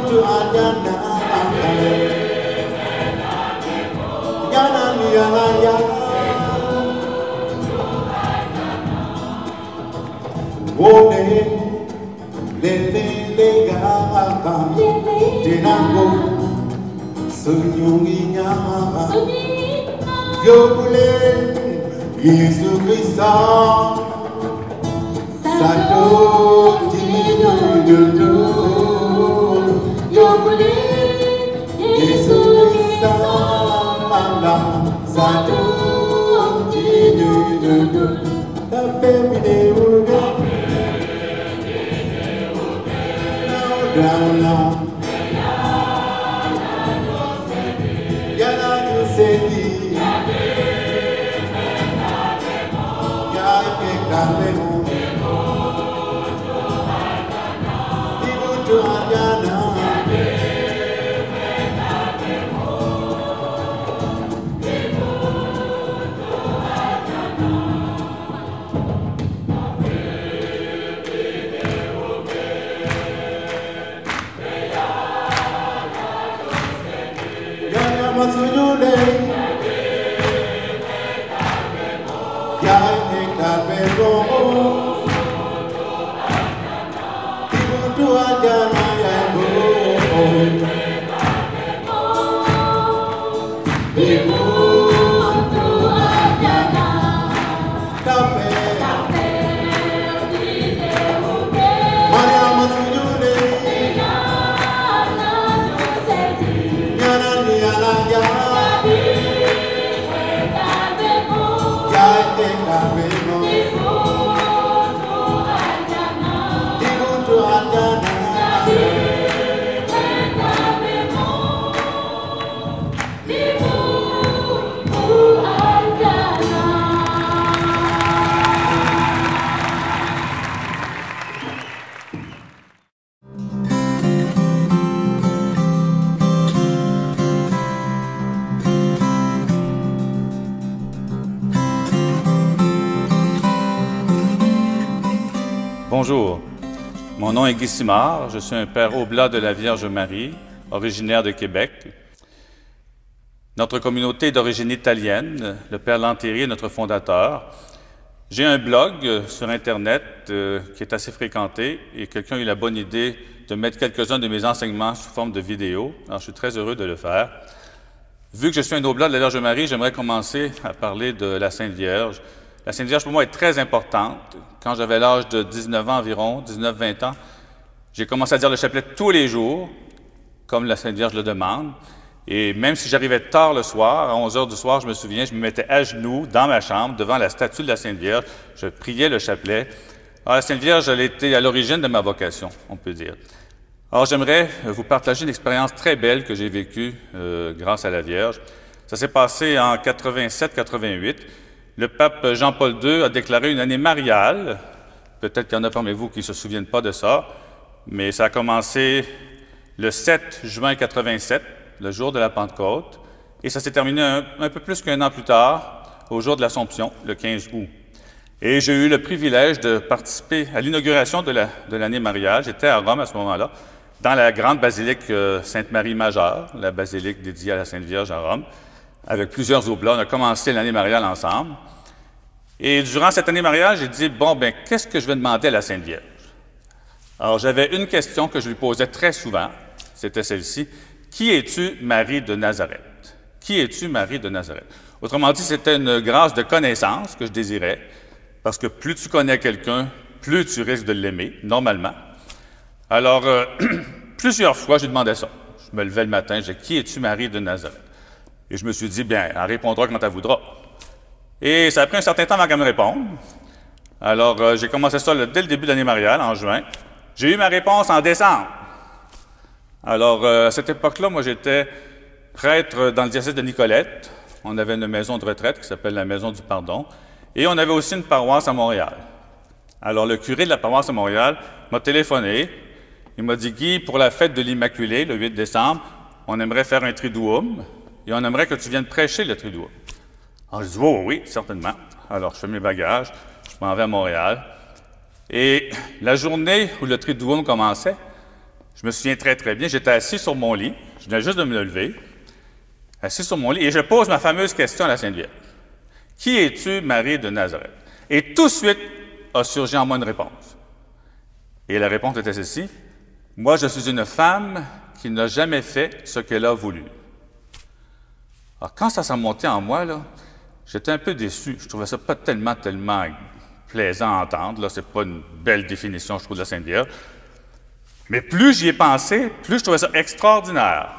to Adana, Yana Yana Yana, Wone, Lele Gaga, Dinango, Sunyungi Nyama, Yobule, Yesu Christa, Sado, Tino, Yobule, Yesu Christa, Sado, Tino, the baby Uga, now, now. Yana you say Bonjour, mon nom est Guy Simard, je suis un père oblat de la Vierge Marie, originaire de Québec. Notre communauté est d'origine italienne, le père Lantéry est notre fondateur. J'ai un blog sur Internet qui est assez fréquenté et quelqu'un a eu la bonne idée de mettre quelques-uns de mes enseignements sous forme de vidéos. Alors, je suis très heureux de le faire. Vu que je suis un oblat de la Vierge Marie, j'aimerais commencer à parler de la Sainte Vierge. La Sainte Vierge, pour moi, est très importante. Quand j'avais l'âge de 19 ans environ, 19-20 ans, j'ai commencé à dire le chapelet tous les jours, comme la Sainte Vierge le demande. Et même si j'arrivais tard le soir, à 11 heures du soir, je me souviens, je me mettais à genoux dans ma chambre, devant la statue de la Sainte Vierge. Je priais le chapelet. Alors, la Sainte Vierge, elle était à l'origine de ma vocation, on peut dire. Alors, j'aimerais vous partager une expérience très belle que j'ai vécue grâce à la Vierge. Ça s'est passé en 87-88. Le pape Jean-Paul II a déclaré une année mariale. Peut-être qu'il y en a parmi vous qui ne se souviennent pas de ça, mais ça a commencé le 7 juin 87, le jour de la Pentecôte, et ça s'est terminé un peu plus qu'un an plus tard, au jour de l'Assomption, le 15 août. Et j'ai eu le privilège de participer à l'inauguration de l'année mariale. J'étais à Rome à ce moment-là, dans la grande basilique Sainte-Marie-Majeure, la basilique dédiée à la Sainte Vierge à Rome, avec plusieurs oblats. On a commencé l'année mariale ensemble. Et durant cette année mariale, j'ai dit, bon, ben, qu'est-ce que je vais demander à la Sainte Vierge? Alors, j'avais une question que je lui posais très souvent, c'était celle-ci. Qui es-tu, Marie de Nazareth? Qui es-tu, Marie de Nazareth? Autrement dit, c'était une grâce de connaissance que je désirais, parce que plus tu connais quelqu'un, plus tu risques de l'aimer, normalement. Alors, plusieurs fois, je lui demandais ça. Je me levais le matin, je disais, qui es-tu, Marie de Nazareth? Et je me suis dit, bien, elle répondra quand elle voudra. Et ça a pris un certain temps avant qu'elle me réponde. Alors, j'ai commencé ça dès le début de l'année mariale, en juin. J'ai eu ma réponse en décembre. Alors, à cette époque-là, moi, j'étais prêtre dans le diocèse de Nicolette. On avait une maison de retraite qui s'appelle la Maison du Pardon. Et on avait aussi une paroisse à Montréal. Alors, le curé de la paroisse à Montréal m'a téléphoné. Il m'a dit, Guy, pour la fête de l'Immaculée, le 8 décembre, on aimerait faire un triduum. et on aimerait que tu viennes prêcher le Triduum. Alors, je dis, oh, oui, certainement. Alors, je fais mes bagages, je m'en vais à Montréal. Et la journée où le Triduum commençait, je me souviens très, très bien, j'étais assis sur mon lit, je venais juste de me lever, assis sur mon lit, et je pose ma fameuse question à la Sainte Vierge. Qui es-tu, Marie de Nazareth? Et tout de suite a surgi en moi une réponse. Et la réponse était celle-ci. Moi, je suis une femme qui n'a jamais fait ce qu'elle a voulu. Alors, quand ça s'est monté en moi, là, j'étais un peu déçu. Je trouvais ça pas tellement plaisant à entendre. Là, c'est pas une belle définition, je trouve, de la Sainte Vierge. Mais plus j'y ai pensé, plus je trouvais ça extraordinaire.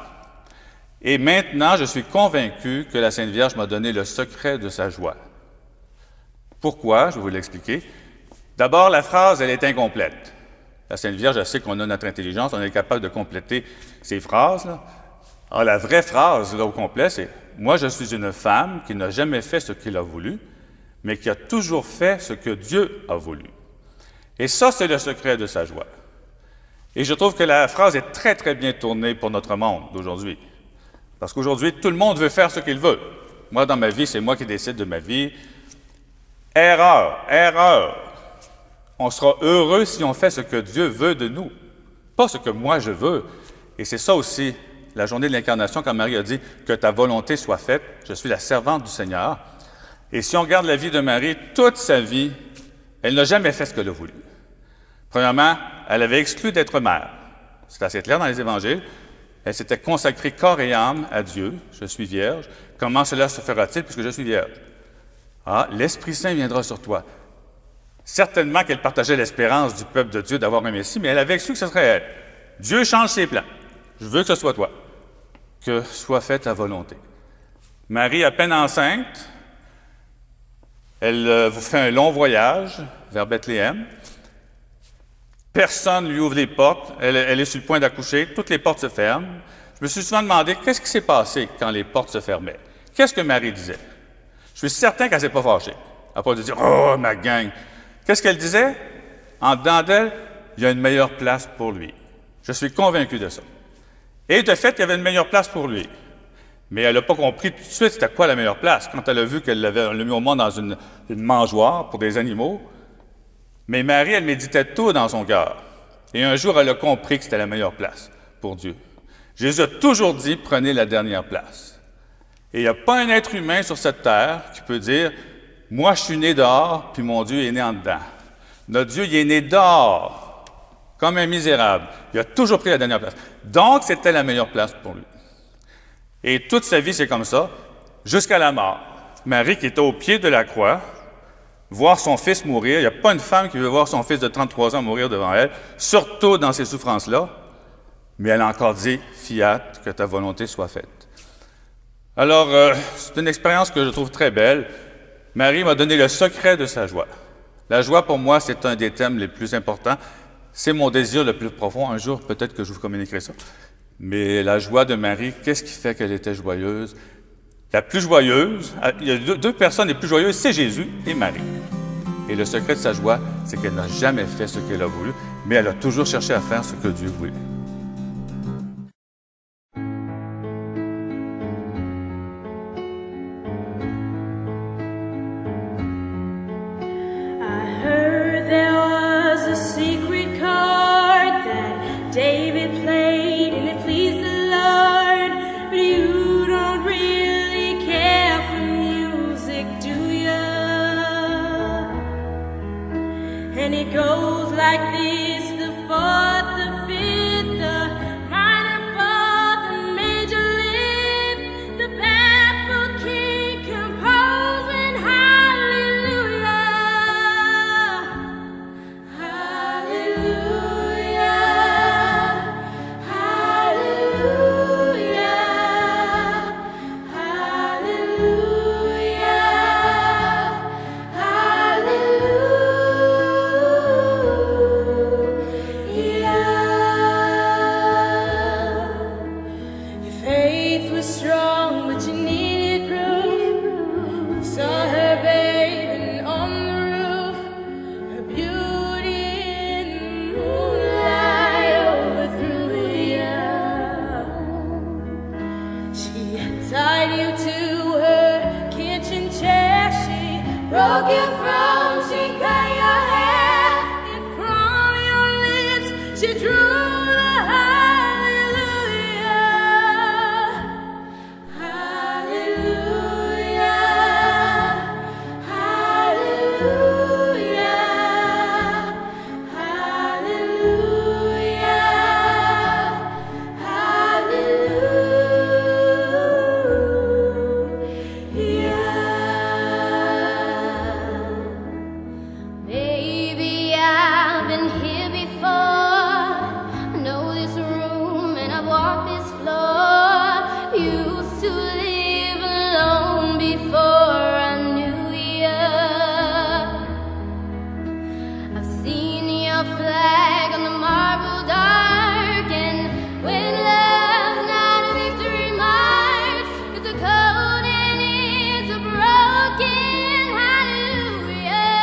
Et maintenant, je suis convaincu que la Sainte Vierge m'a donné le secret de sa joie. Pourquoi? Je vais vous l'expliquer. D'abord, la phrase, elle est incomplète. La Sainte Vierge, elle sait qu'on a notre intelligence, on est capable de compléter ces phrases-là. Alors, la vraie phrase, là, au complet, c'est « Moi, je suis une femme qui n'a jamais fait ce qu'il a voulu, mais qui a toujours fait ce que Dieu a voulu. » Et ça, c'est le secret de sa joie. Et je trouve que la phrase est très, très bien tournée pour notre monde d'aujourd'hui. Parce qu'aujourd'hui, tout le monde veut faire ce qu'il veut. Moi, dans ma vie, c'est moi qui décide de ma vie. Erreur, erreur. On sera heureux si on fait ce que Dieu veut de nous, pas ce que moi je veux. Et c'est ça aussi, la journée de l'Incarnation, quand Marie a dit « Que ta volonté soit faite, je suis la servante du Seigneur ». Et si on regarde la vie de Marie, toute sa vie, elle n'a jamais fait ce qu'elle a voulu. Premièrement, elle avait exclu d'être mère. C'est assez clair dans les Évangiles. Elle s'était consacrée corps et âme à Dieu. « Je suis vierge. Comment cela se fera-t-il puisque je suis vierge? » Ah, l'Esprit Saint viendra sur toi. Certainement qu'elle partageait l'espérance du peuple de Dieu d'avoir un Messie, mais elle avait su que ce serait elle. Dieu change ses plans. Je veux que ce soit toi. Que soit faite ta volonté. Marie, à peine enceinte, elle vous fait un long voyage vers Bethléem. Personne ne lui ouvre les portes. Elle est sur le point d'accoucher. Toutes les portes se ferment. Je me suis souvent demandé qu'est-ce qui s'est passé quand les portes se fermaient. Qu'est-ce que Marie disait? Je suis certain qu'elle ne s'est pas fâchée. Elle n'a pas dit « Oh, ma gang! » Qu'est-ce qu'elle disait? En dedans d'elle, il y a une meilleure place pour lui. Je suis convaincu de ça. Et de fait, il y avait une meilleure place pour lui. Mais elle n'a pas compris tout de suite c'était quoi la meilleure place. Quand elle a vu qu'elle l'a mis au monde dans une mangeoire pour des animaux. Mais Marie, elle méditait tout dans son cœur. Et un jour, elle a compris que c'était la meilleure place pour Dieu. Jésus a toujours dit, prenez la dernière place. Et il n'y a pas un être humain sur cette terre qui peut dire, moi, je suis né dehors, puis mon Dieu est né en dedans. Notre Dieu, il est né dehors, comme un misérable. Il a toujours pris la dernière place. Donc, c'était la meilleure place pour lui. Et toute sa vie, c'est comme ça, jusqu'à la mort. Marie, qui était au pied de la croix, voir son fils mourir. Il n'y a pas une femme qui veut voir son fils de 33 ans mourir devant elle, surtout dans ces souffrances-là. Mais elle a encore dit, fiat, que ta volonté soit faite. Alors, c'est une expérience que je trouve très belle. Marie m'a donné le secret de sa joie. La joie, pour moi, c'est un des thèmes les plus importants. C'est mon désir le plus profond. Un jour, peut-être que je vous communiquerai ça. Mais la joie de Marie, qu'est-ce qui fait qu'elle était joyeuse? La plus joyeuse, il y a deux personnes les plus joyeuses, c'est Jésus et Marie. Et le secret de sa joie, c'est qu'elle n'a jamais fait ce qu'elle a voulu, mais elle a toujours cherché à faire ce que Dieu voulait. And it goes like this, the fourth, the fifth, the minor fourth, the major lift, the baffled king composing hallelujah, hallelujah, hallelujah, hallelujah, hallelujah. She tied you to her kitchen chair. She broke your throne, she cut your hair, and from your lips she drew the hallelujah. Hallelujah. Hallelujah. Hallelujah. Maybe I've been here before. I know this room and I've walked this floor. Used to live alone before I knew you. I've seen your flag on the marble dark, and when love's not a victory march, it's a cold and it's a broken hallelujah.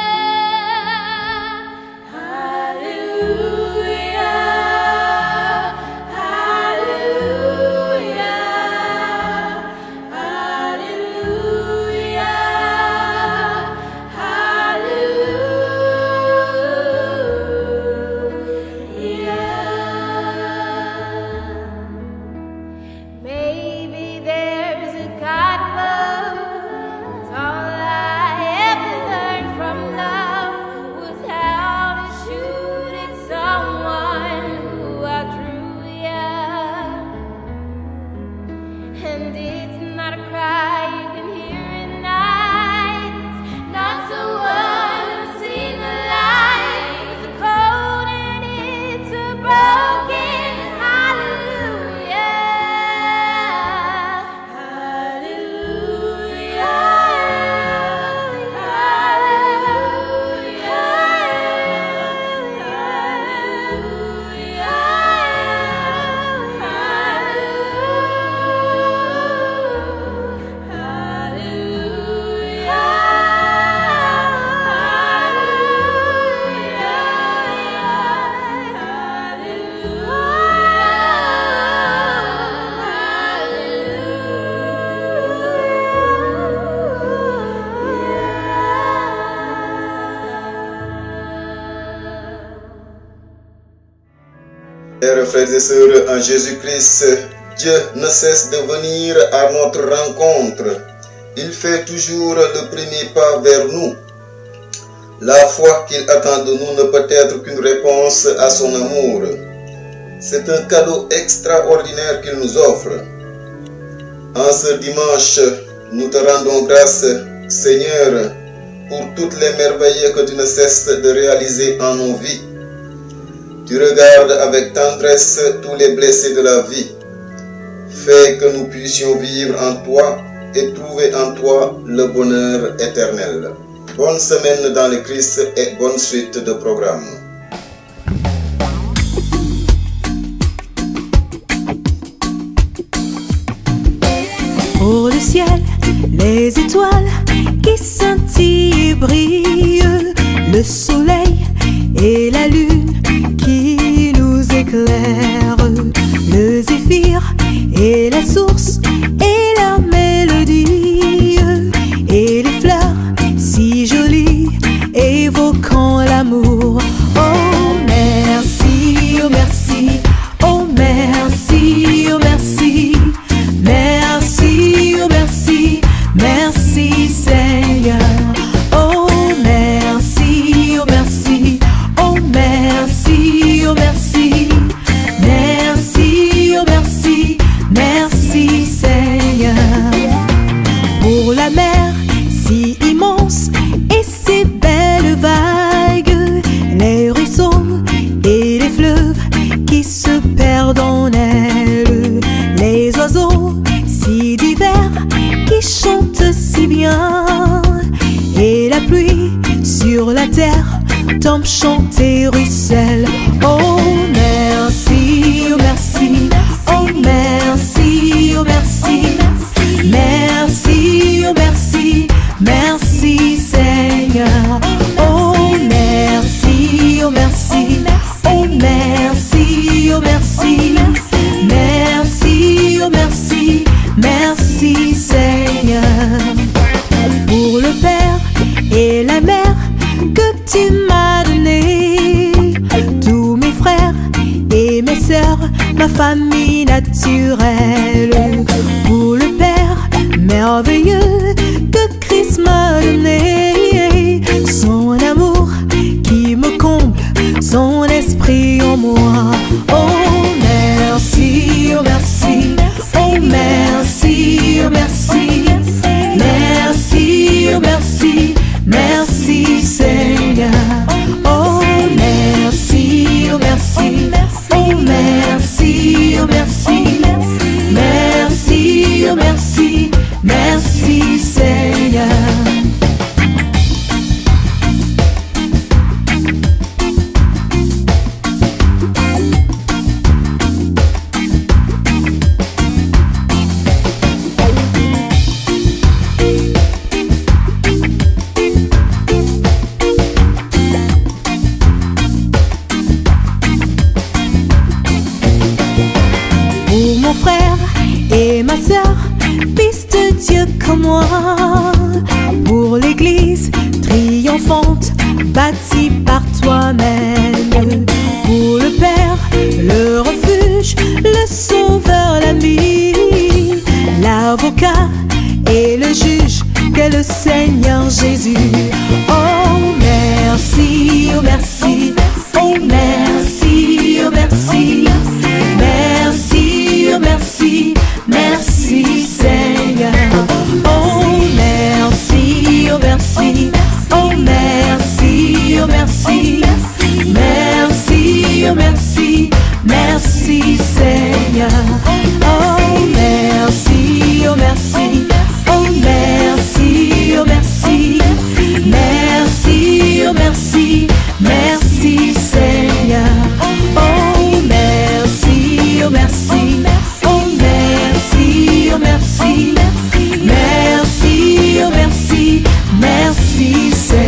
Hallelujah. Hallelujah. Maybe there's a God above. It's all I ever learned from love was how to shoot at someone who outdrew ya. And it's not a cry you can hear at night. It's not someone who's seen the light. It's a cold and it's a broken hallelujah. Hallelujah. Chers frères et sœurs en Jésus-Christ, Dieu ne cesse de venir à notre rencontre. Il fait toujours le premier pas vers nous. La foi qu'il attend de nous ne peut être qu'une réponse à son amour. C'est un cadeau extraordinaire qu'il nous offre. En ce dimanche, nous te rendons grâce, Seigneur, pour toutes les merveilles que tu ne cesses de réaliser en nos vies. Tu regardes avec tendresse tous les blessés de la vie. Fais que nous puissions vivre en toi et trouver en toi le bonheur éternel. Bonne semaine dans le Christ et bonne suite de programme. Pour le ciel, les étoiles qui scintillent et brillent, le soleil et la lune qui nous éclairent, le zéphyr et la source et la mélodie, et les fleurs si jolies évoquant l'amour. Oh merci, oh merci, oh merci, oh merci, merci, oh merci, merci Seigneur. Oh merci, oh merci, oh merci, oh merci, merci, oh merci, merci Seigneur. Pour la mer si immense et ses belles vagues, les ruisseaux et les fleuves qui se perdent en elle, les oiseaux si divers qui chantent si bien, et la pluie sur la terre tombe, chante et ruisselle. Oh merci, oh merci, oh merci, oh merci, merci, oh merci, merci Seigneur. Oh merci, oh merci, oh merci, oh merci, merci, oh merci, merci famille naturelle. Pour le Père merveilleux que Christ m'a donné, son amour qui me comble, son esprit en moi. Oh merci, oh merci, oh merci, oh merci, merci, oh merci, merci Seigneur. Oh merci, oh merci, oh merci, oh merci, merci, oh merci, merci Seigneur. Pour mon frère et ma sœur, fils de Dieu comme moi, pour l'église triomphante bâtie par toi-même, pour le Père, le refuge, le sauveur, l'ami, l'avocat et le juge qu'est le Seigneur Jésus. Oh merci, oh merci, oh merci, oh merci, merci, oh merci, merci Seigneur. Oh merci, oh merci, oh merci, oh merci, merci, oh merci, merci Seigneur. Oh merci, oh merci, oh merci, oh merci, merci, oh merci, merci Seigneur. Oh merci, oh merci, oh merci, oh merci, merci, oh merci, merci Seigneur.